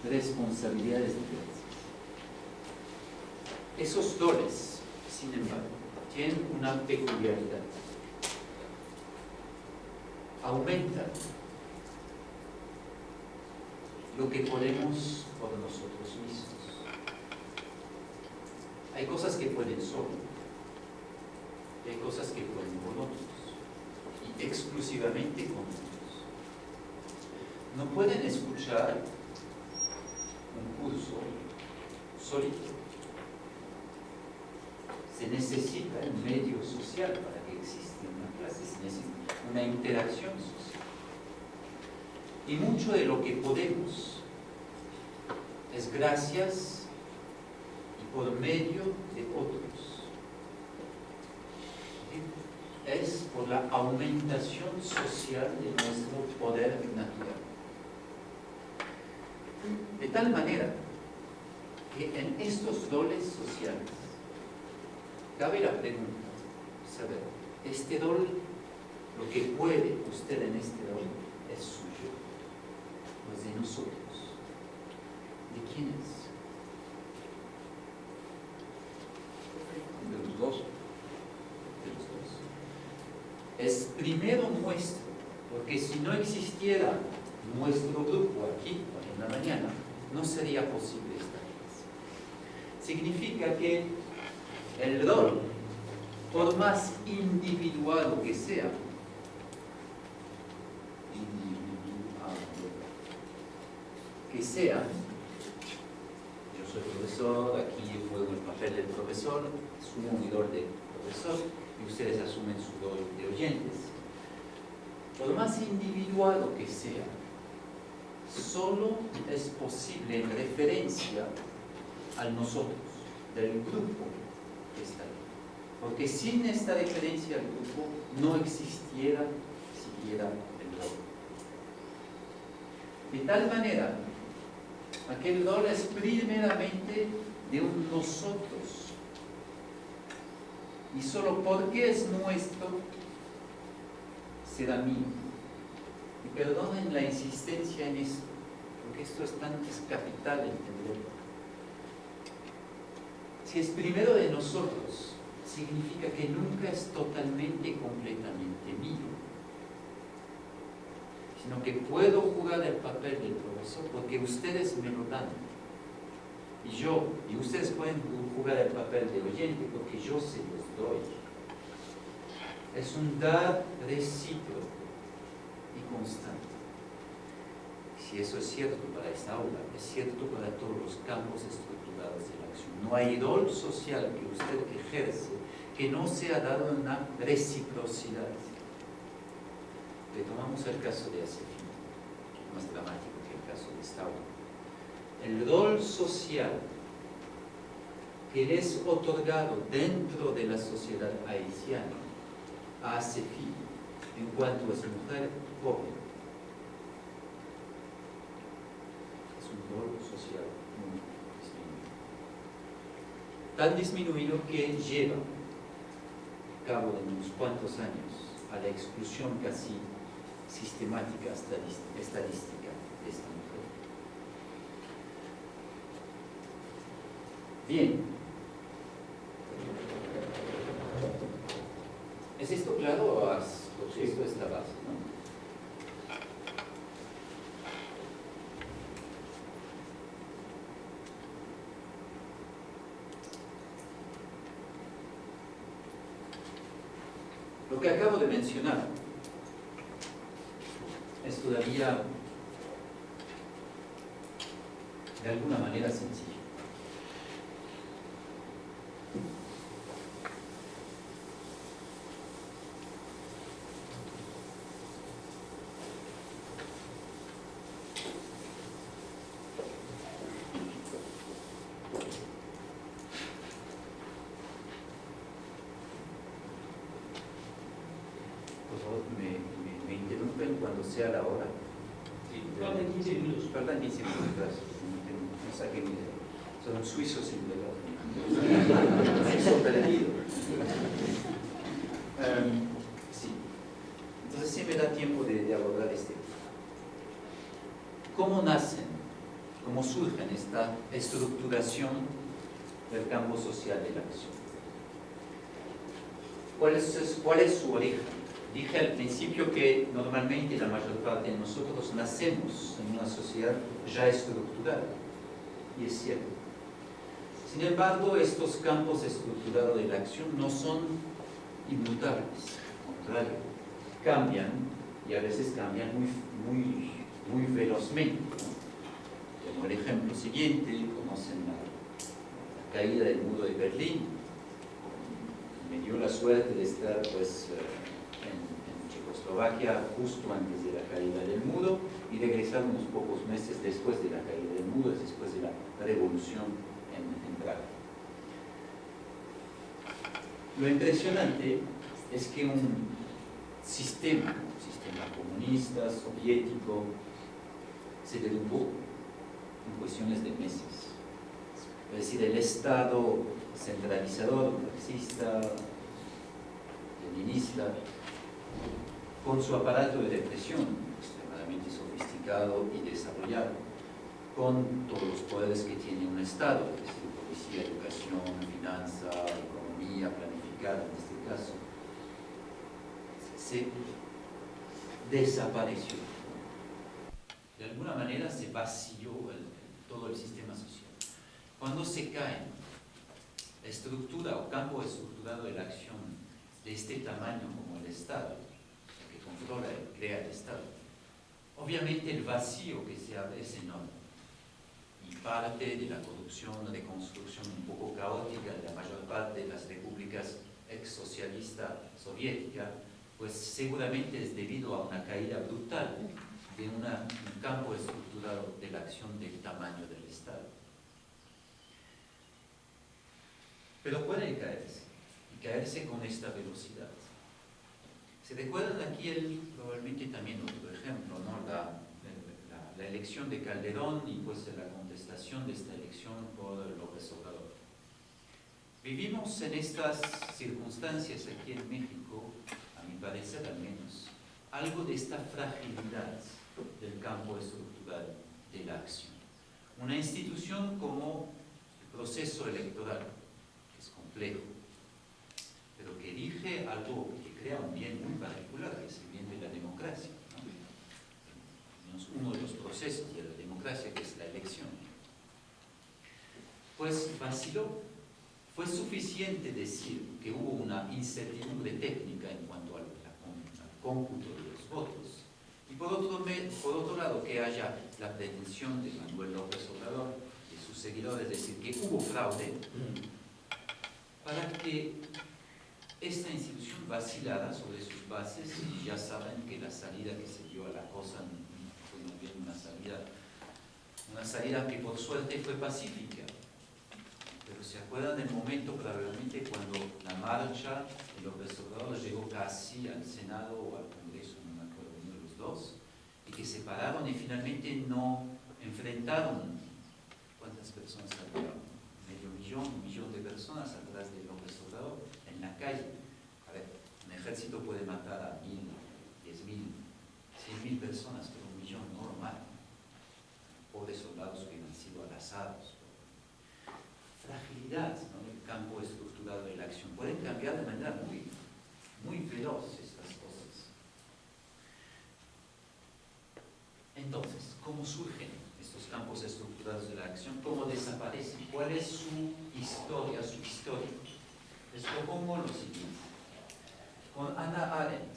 [SPEAKER 1] responsabilidades diversas. Esos roles, sin embargo, tienen una peculiaridad. Aumentan lo que podemos por nosotros mismos. Hay cosas que pueden solo, y hay cosas que pueden con otros, y exclusivamente con otros. No pueden escuchar un curso solito. Se necesita un medio social para que exista una clase, se necesita una interacción social. Y mucho de lo que podemos es gracias y por medio de otros. Es por la aumentación social de nuestro poder natural. De tal manera que en estos roles sociales cabe la pregunta, saber, este rol, lo que puede usted en este rol, es suyo, no es de nosotros. ¿De quién es? De los dos. De los dos. Es primero nuestro, porque si no existiera nuestro grupo aquí, en la mañana, no sería posible esta clase. Significa que el rol, por más individual que sea, profesor, aquí juego el papel del profesor, asumo mi rol de profesor y ustedes asumen su rol de oyentes. Por más individual que sea, solo es posible en referencia al nosotros, del grupo que está ahí. Porque sin esta referencia al grupo no existiera siquiera el rol. De tal manera, aquel rol es primeramente de un nosotros. Y solo porque es nuestro, será mío. Y perdonen la insistencia en esto, porque esto es capital entenderlo. Si es primero de nosotros, significa que nunca es totalmente y completamente mío, sino que puedo jugar el papel del profesor porque ustedes me lo dan. Y ustedes pueden jugar el papel de oyente porque yo se los doy. Es un dar recíproco y constante. Si eso es cierto para esta aula, es cierto para todos los campos estructurados de la acción. No hay rol social que usted ejerce que no sea dado una reciprocidad. Retomamos el caso de Asefin, más dramático que el caso de esta aula. El rol social que le es otorgado dentro de la sociedad haitiana a Asefin en cuanto a su mujer pobre es un rol social muy disminuido. Tan disminuido que lleva a cabo de unos cuantos años a la exclusión casi sistemática estadística de esta mujer. Bien. ¿Es esto claro? Porque esto es la base, ¿no? Lo que acabo de mencionar es todavía de alguna manera sencillo. Por favor, me interrumpen cuando sea la hora.
[SPEAKER 3] Sí, faltan 15 minutos.
[SPEAKER 1] Faltan 15 minutos, gracias. No saquen idea. Son suizos sin verdad. Eso perdido. Sí. Entonces sí me da tiempo de abordar este. ¿Cómo nacen? ¿Cómo surgen esta estructuración del campo social de la acción? ¿Cuál es su origen? Dije al principio que normalmente la mayor parte de nosotros nacemos en una sociedad ya estructurada, y es cierto. Sin embargo, estos campos estructurados de la acción no son inmutables, al contrario, cambian, y a veces cambian muy velozmente, ¿no? Como el ejemplo siguiente, conocen la caída del muro de Berlín. Me dio la suerte de estar pues, en Checoslovaquia justo antes de la caída del muro y regresar unos pocos meses después de la caída del muro, después de la revolución en Praga. Lo impresionante es que un sistema comunista, soviético, se derrumbó en cuestiones de meses. Es decir, el Estado centralizador, marxista, leninista, con su aparato de represión extremadamente sofisticado y desarrollado, con todos los poderes que tiene un Estado, es decir, policía, educación, finanza, economía, planificada en este caso, se desapareció. De alguna manera se vació todo el sistema social. Cuando se cae la estructura o campo estructurado de la acción de este tamaño como el Estado, que controla y crea el Estado, obviamente el vacío que se abre es enorme. Y parte de la corrupción, de construcción un poco caótica de la mayor parte de las repúblicas ex-socialista soviética, pues seguramente es debido a una caída brutal de un campo estructurado de la acción del tamaño del Estado. Pero puede caerse, y caerse con esta velocidad. ¿Se recuerdan aquí probablemente también otro ejemplo, ¿no? La elección de Calderón y pues la contestación de esta elección por López Obrador? Vivimos en estas circunstancias aquí en México, a mi parecer al menos, algo de esta fragilidad del campo estructural de la acción. Una institución como el proceso electoral, que es complejo, pero que elige algo que crea un bien muy particular, que es el bien de la democracia, ¿no? Uno de los procesos de la democracia, que es la elección. Pues vaciló. Fue suficiente decir que hubo una incertidumbre técnica en cuanto al cómputo de los votos, y por otro lado que haya la pretensión de Manuel López Obrador y sus seguidores decir que hubo fraude, para que esta institución vacilara sobre sus bases. Y ya saben que la salida que se dio a la cosa fue más bien una salida que por suerte fue pacífica. Pero se acuerdan del momento probablemente cuando la marcha de López Obrador llegó casi al Senado o al Congreso, no me acuerdo, uno de los dos, y que se pararon y finalmente no enfrentaron. ¿Cuántas personas había? Un millón de personas atrás de López Obrador en la calle. A ver, un ejército puede matar a 1000, 10.000, 100.000 personas, pero un millón normal. Pobres soldados que han sido alazados. Fragilidad, ¿no?, del campo estructurado de la acción. Pueden cambiar de manera muy veloz estas cosas. Entonces, ¿cómo surgen estos campos estructurados de la acción? ¿Cómo desaparecen? ¿Cuál es su historia, su histórico? Les propongo lo siguiente. Con Hannah Arendt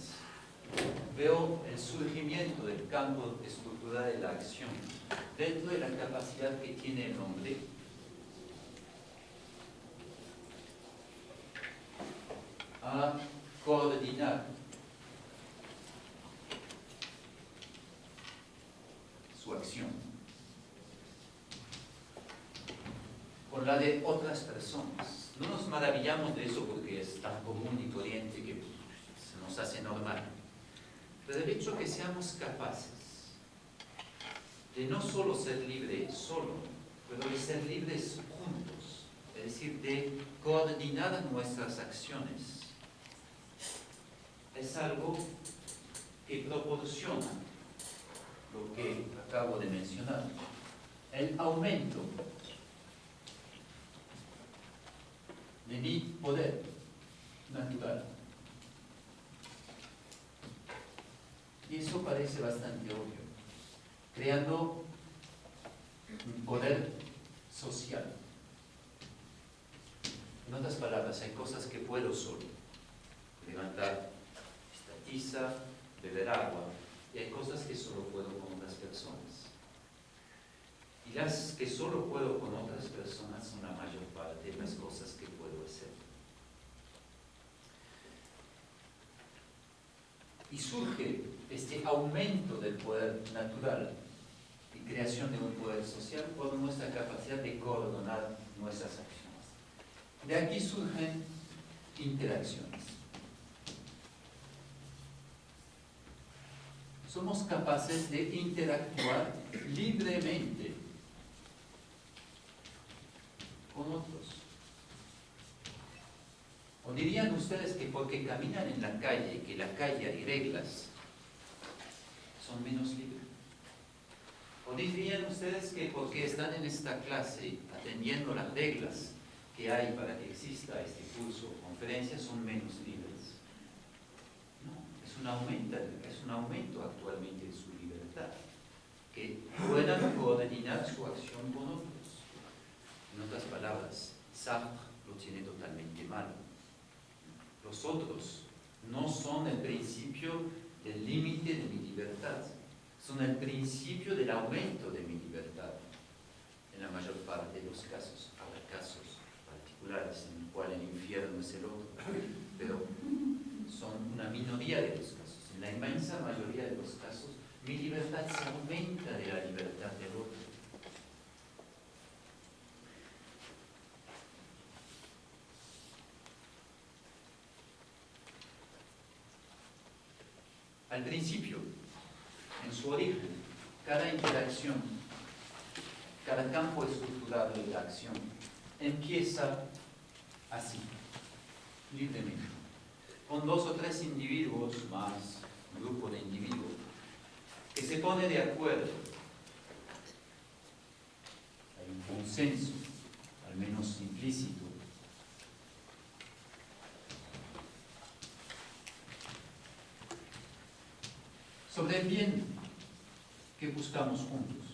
[SPEAKER 1] veo el surgimiento del campo estructural de la acción dentro de la capacidad que tiene el hombre a coordinar su acción con la de otras personas. No nos maravillamos de eso porque es tan común y corriente que se nos hace normal. Pero el hecho que seamos capaces de no solo ser libres solo, pero de ser libres juntos, es decir, de coordinar nuestras acciones, es algo que proporciona lo que acabo de mencionar, el aumento de mi poder natural. Y eso parece bastante obvio, creando un poder social. En otras palabras, hay cosas que puedo solo: levantar esta tiza, beber agua, y hay cosas que solo puedo con otras personas. Y las que solo puedo con otras personas son la mayor parte de las cosas que puedo hacer. Y surge este aumento del poder natural y creación de un poder social por nuestra capacidad de coordinar nuestras acciones. De aquí surgen interacciones. Somos capaces de interactuar libremente con otros. ¿O dirían ustedes que porque caminan en la calle, que la calle hay reglas, son menos libres? ¿O dirían ustedes que porque están en esta clase atendiendo las reglas que hay para que exista este curso o conferencia, son menos libres? No, es un aumento actualmente de su libertad, que puedan coordinar su acción con otros. En otras palabras, Sartre lo tiene totalmente mal. Los otros no son el principio del límite de mi libertad, son el principio del aumento de mi libertad, en la mayor parte de los casos. Habrá casos particulares en los cuales el infierno es el otro, pero son una minoría de los casos. En la inmensa mayoría de los casos, mi libertad se aumenta de la libertad del otro. Al principio, en su origen, cada interacción, cada campo estructurado de la acción empieza así, libremente, con 2 o 3 individuos más un grupo de individuos que se pone de acuerdo. Hay un consenso, al menos implícito, sobre el bien que buscamos juntos.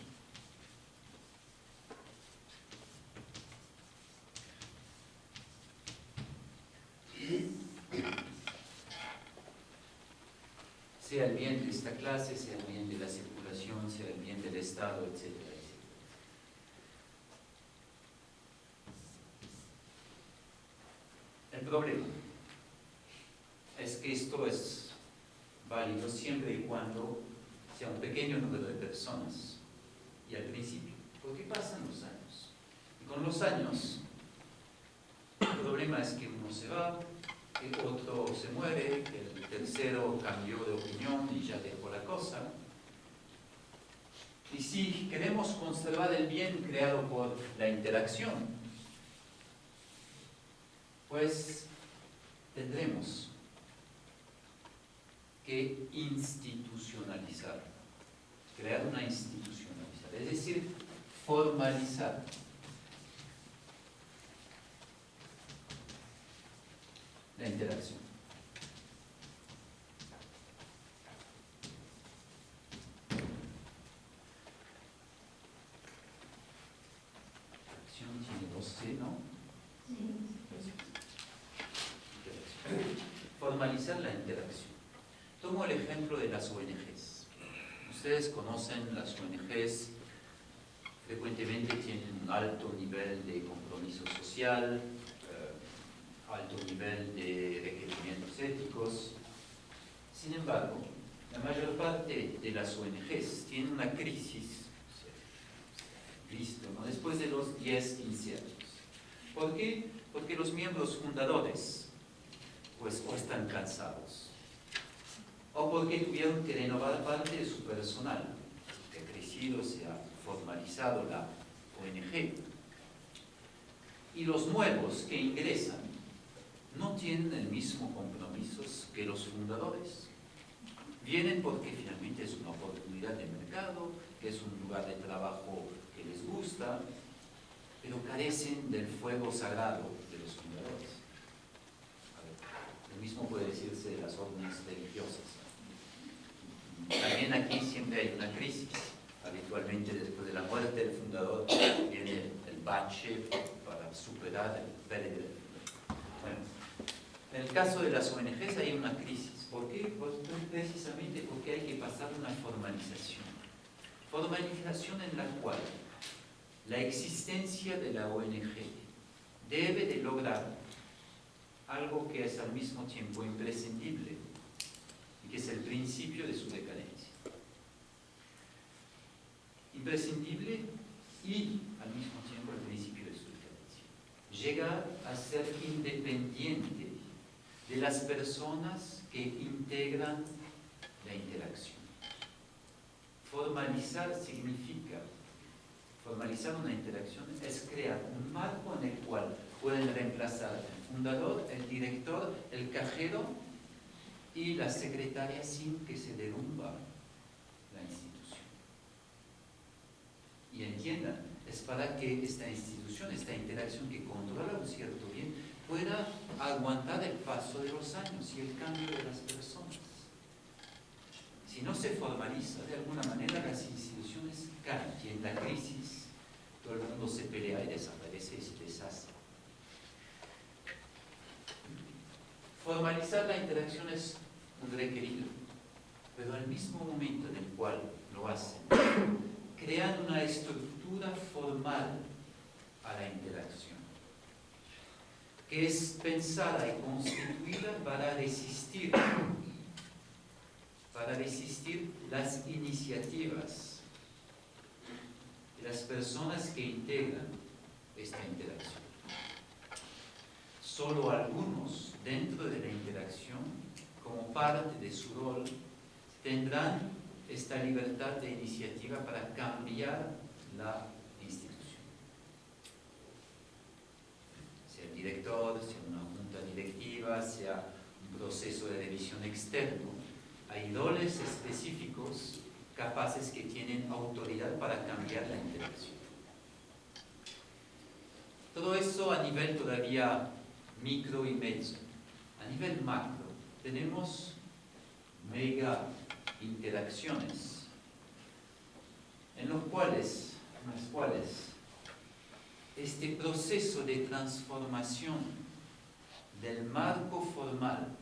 [SPEAKER 1] Sea el bien de esta clase, sea el bien de la circulación, sea el bien del Estado, etcétera, etcétera. El problema es que esto es válido siempre y cuando sea un pequeño número de personas y al principio, porque pasan los años. Y con los años, el problema es que uno se va, que otro se muere, que el tercero cambió de opinión y ya dejó la cosa. Y si queremos conservar el bien creado por la interacción, pues tendremos que institucionalizar, crear una institucionalización, es decir, formalizar. La interacción. La acción tiene 2 C, ¿no? Sí. Formalizar la interacción. Tomo el ejemplo de las ONGs. Ustedes conocen las ONGs, frecuentemente tienen un alto nivel de compromiso social, alto nivel de requerimientos éticos. Sin embargo, la mayor parte de las ONGs tienen una crisis, visto, ¿no?, después de los 10, 15 años. ¿Por qué? Porque los miembros fundadores pues o están cansados, o porque tuvieron que renovar parte de su personal, que ha crecido, se ha formalizado la ONG. Y los nuevos que ingresan no tienen el mismo compromiso que los fundadores. Vienen porque finalmente es una oportunidad de mercado, que es un lugar de trabajo que les gusta, pero carecen del fuego sagrado de los fundadores. Lo mismo puede decirse de las órdenes religiosas. También aquí siempre hay una crisis. Habitualmente después de la muerte del fundador viene el bache para superar el pérdida del fundador. Bueno, en el caso de las ONGs hay una crisis. ¿Por qué? Pues precisamente porque hay que pasar una formalización. Formalización en la cual la existencia de la ONG debe de lograr algo que es al mismo tiempo imprescindible y que es el principio de su decadencia. Imprescindible y al mismo tiempo el principio de su decadencia. Llegar a ser independiente de las personas que integran la interacción. Formalizar significa, formalizar una interacción es crear un marco en el cual pueden reemplazar el fundador, el director, el cajero y la secretaria sin que se derrumba la institución. Y entiendan, es para que esta institución, esta interacción que controla un cierto bien, pueda aguantar el paso de los años y el cambio de las personas. Si no se formaliza, de alguna manera las instituciones caen y en la crisis todo el mundo se pelea y desaparece y se deshace. Formalizar la interacción es un requerido, pero al mismo momento en el cual lo hacen, crean una estructura formal que es pensada y constituida para resistir las iniciativas de las personas que integran esta interacción. Solo algunos dentro de la interacción, como parte de su rol, tendrán esta libertad de iniciativa para cambiar la institución. Sea el director, sea una junta directiva, sea un proceso de revisión externo, hay roles específicos capaces que tienen autoridad para cambiar la interacción. Todo eso a nivel todavía micro y meso. A nivel macro tenemos mega interacciones en las cuales este proceso de transformación del marco formal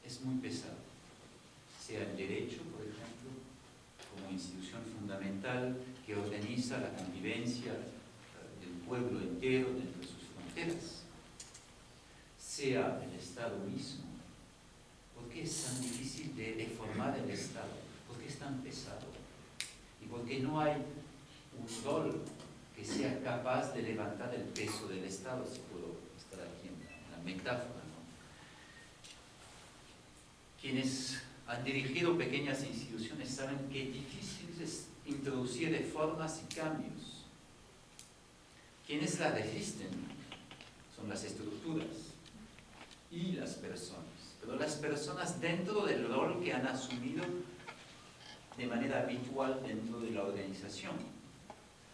[SPEAKER 1] es muy pesado, sea el derecho, por ejemplo, como institución fundamental que organiza la convivencia del pueblo entero dentro de sus fronteras, sea el Estado mismo. ¿Por qué es tan difícil de reformar el Estado? ¿Por qué es tan pesado? ¿Y por qué no hay un rol que sea capaz de levantar el peso del Estado? Si puedo estar aquí en la metáfora, ¿no? Quienes han dirigido pequeñas instituciones saben que es difícil es introducir reformas y cambios. Quienes la resisten son las estructuras y las personas. Pero las personas dentro del rol que han asumido de manera habitual dentro de la organización.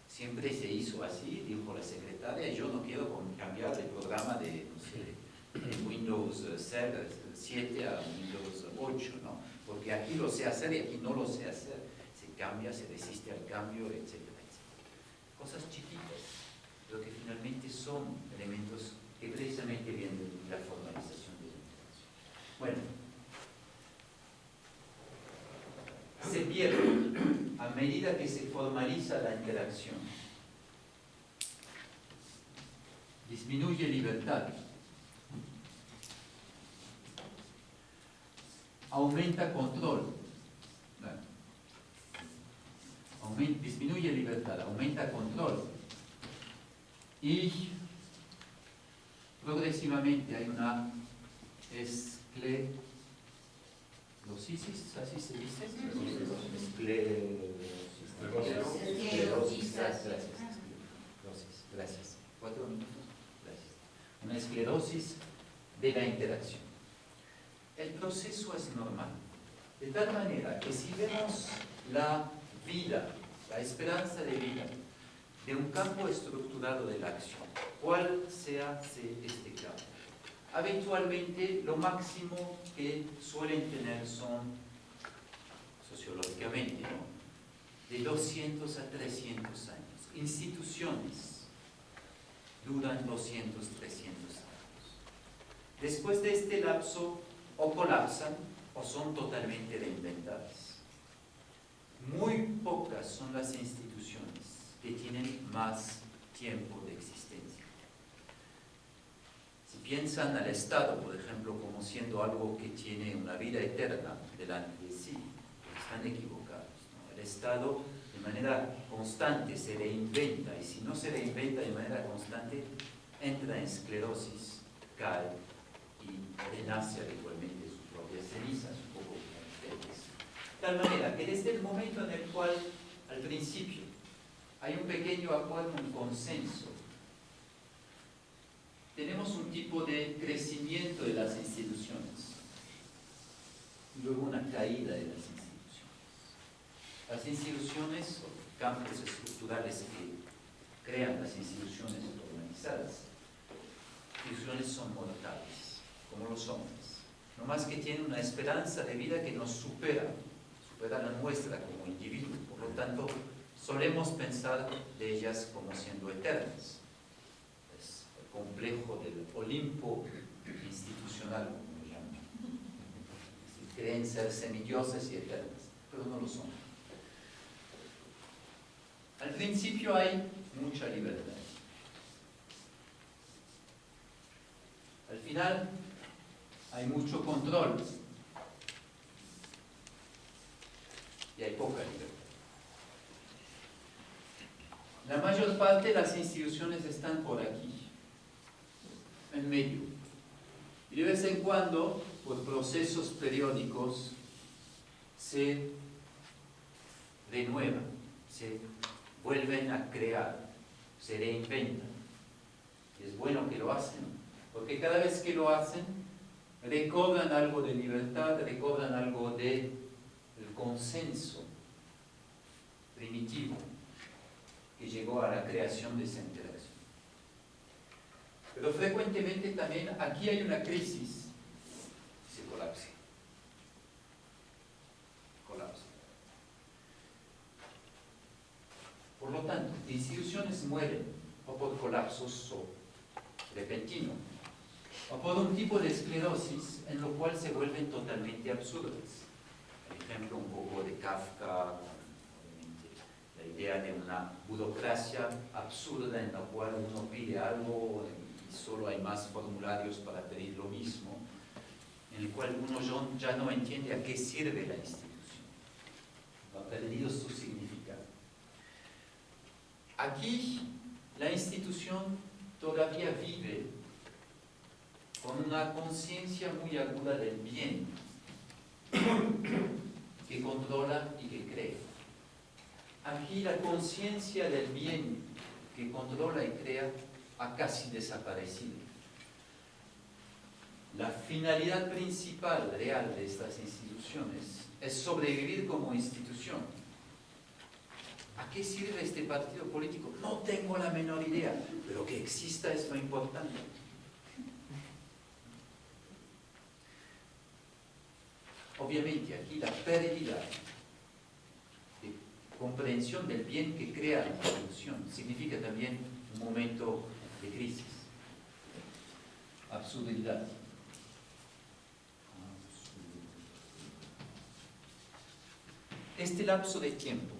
[SPEAKER 1] Siempre se hizo así, dijo la secretaria, yo no quiero cambiar el programa de, no sé, de Windows 7 a Windows 8, ¿no? Porque aquí lo sé hacer y aquí no lo sé hacer. Se cambia, se resiste al cambio, etcétera, etcétera. Cosas chiquitas, pero que finalmente son elementos que precisamente vienen de la formalización de la interacción. Bueno, se pierde a medida que se formaliza la interacción. Disminuye libertad. Aumenta control. Disminuye libertad, aumenta control. Y progresivamente hay una esclerosis, ¿así se dice? Esclerosis. Gracias. 4 minutos. Gracias. Una esclerosis de la interacción. El proceso es normal. De tal manera que si vemos la vida, la esperanza de vida de un campo estructurado de la acción, ¿cuál sea este campo? Habitualmente lo máximo que suelen tener son, sociológicamente, ¿no?, de 200 a 300 años. Instituciones duran 200, 300 años. Después de este lapso, o colapsan o son totalmente reinventadas. Muy pocas son las instituciones que tienen más tiempo de existencia. Si piensan al Estado, por ejemplo, como siendo algo que tiene una vida eterna delante de sí, están equivocados, ¿no? El Estado de manera constante se reinventa, y si no se reinventa de manera constante, entra en esclerosis, cae y renace habitualmente de sus propias cenizas, un poco como ustedes. De tal manera que desde el momento en el cual, al principio, hay un pequeño acuerdo, un consenso, tenemos un tipo de crecimiento de las instituciones, y luego una caída de las instituciones. Las instituciones, o campos estructurales que crean las instituciones organizadas, instituciones son mortales, como los hombres, no más que tienen una esperanza de vida que nos supera la nuestra como individuo. Por lo tanto, solemos pensar de ellas como siendo eternas. Es el complejo del Olimpo institucional, como lo llaman. Creen ser semidioses y eternas, pero no lo son. Al principio hay mucha libertad. final hay mucho control y hay poca libertad. La mayor parte de las instituciones están por aquí, en medio. Y de vez en cuando, por procesos periódicos, se renuevan, se vuelven a crear, se reinventan. Y es bueno que lo hacen, porque cada vez que lo hacen, recobran algo de libertad, recobran algo del consenso primitivo que llegó a la creación de esa interacción. Pero frecuentemente también aquí hay una crisis y se colapsa. Por lo tanto, instituciones mueren o por colapsos repentinos, o por un tipo de esclerosis en lo cual se vuelven totalmente absurdas. Por ejemplo, un poco de Kafka, obviamente, la idea de una burocracia absurda en la cual uno pide algo y solo hay más formularios para pedir lo mismo, en el cual uno ya no entiende a qué sirve la institución. Ha perdido su significado. Aquí la institución todavía vive con una conciencia muy aguda del bien que controla y que crea. Aquí la conciencia del bien que controla y crea ha casi desaparecido. La finalidad principal real de estas instituciones es sobrevivir como institución. ¿A qué sirve este partido político? No tengo la menor idea, pero que exista es lo importante. Obviamente aquí la pérdida de comprensión del bien que crea la institución significa también un momento de crisis, absurdidad. Este lapso de tiempo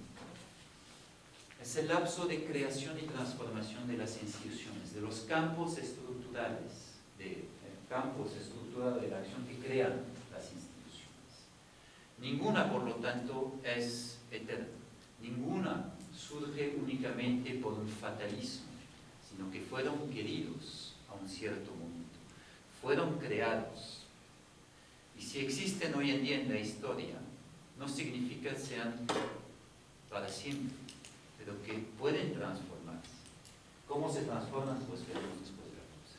[SPEAKER 1] es el lapso de creación y transformación de las instituciones, de los campos estructurales, de campos estructurales de la acción que crean las instituciones. Ninguna, por lo tanto, es eterna. Ninguna surge únicamente por un fatalismo, sino que fueron queridos a un cierto momento, fueron creados. Y si existen hoy en día en la historia, no significa que sean para siempre, pero que pueden transformarse. ¿Cómo se transforman? Pues veremos después de la pausa.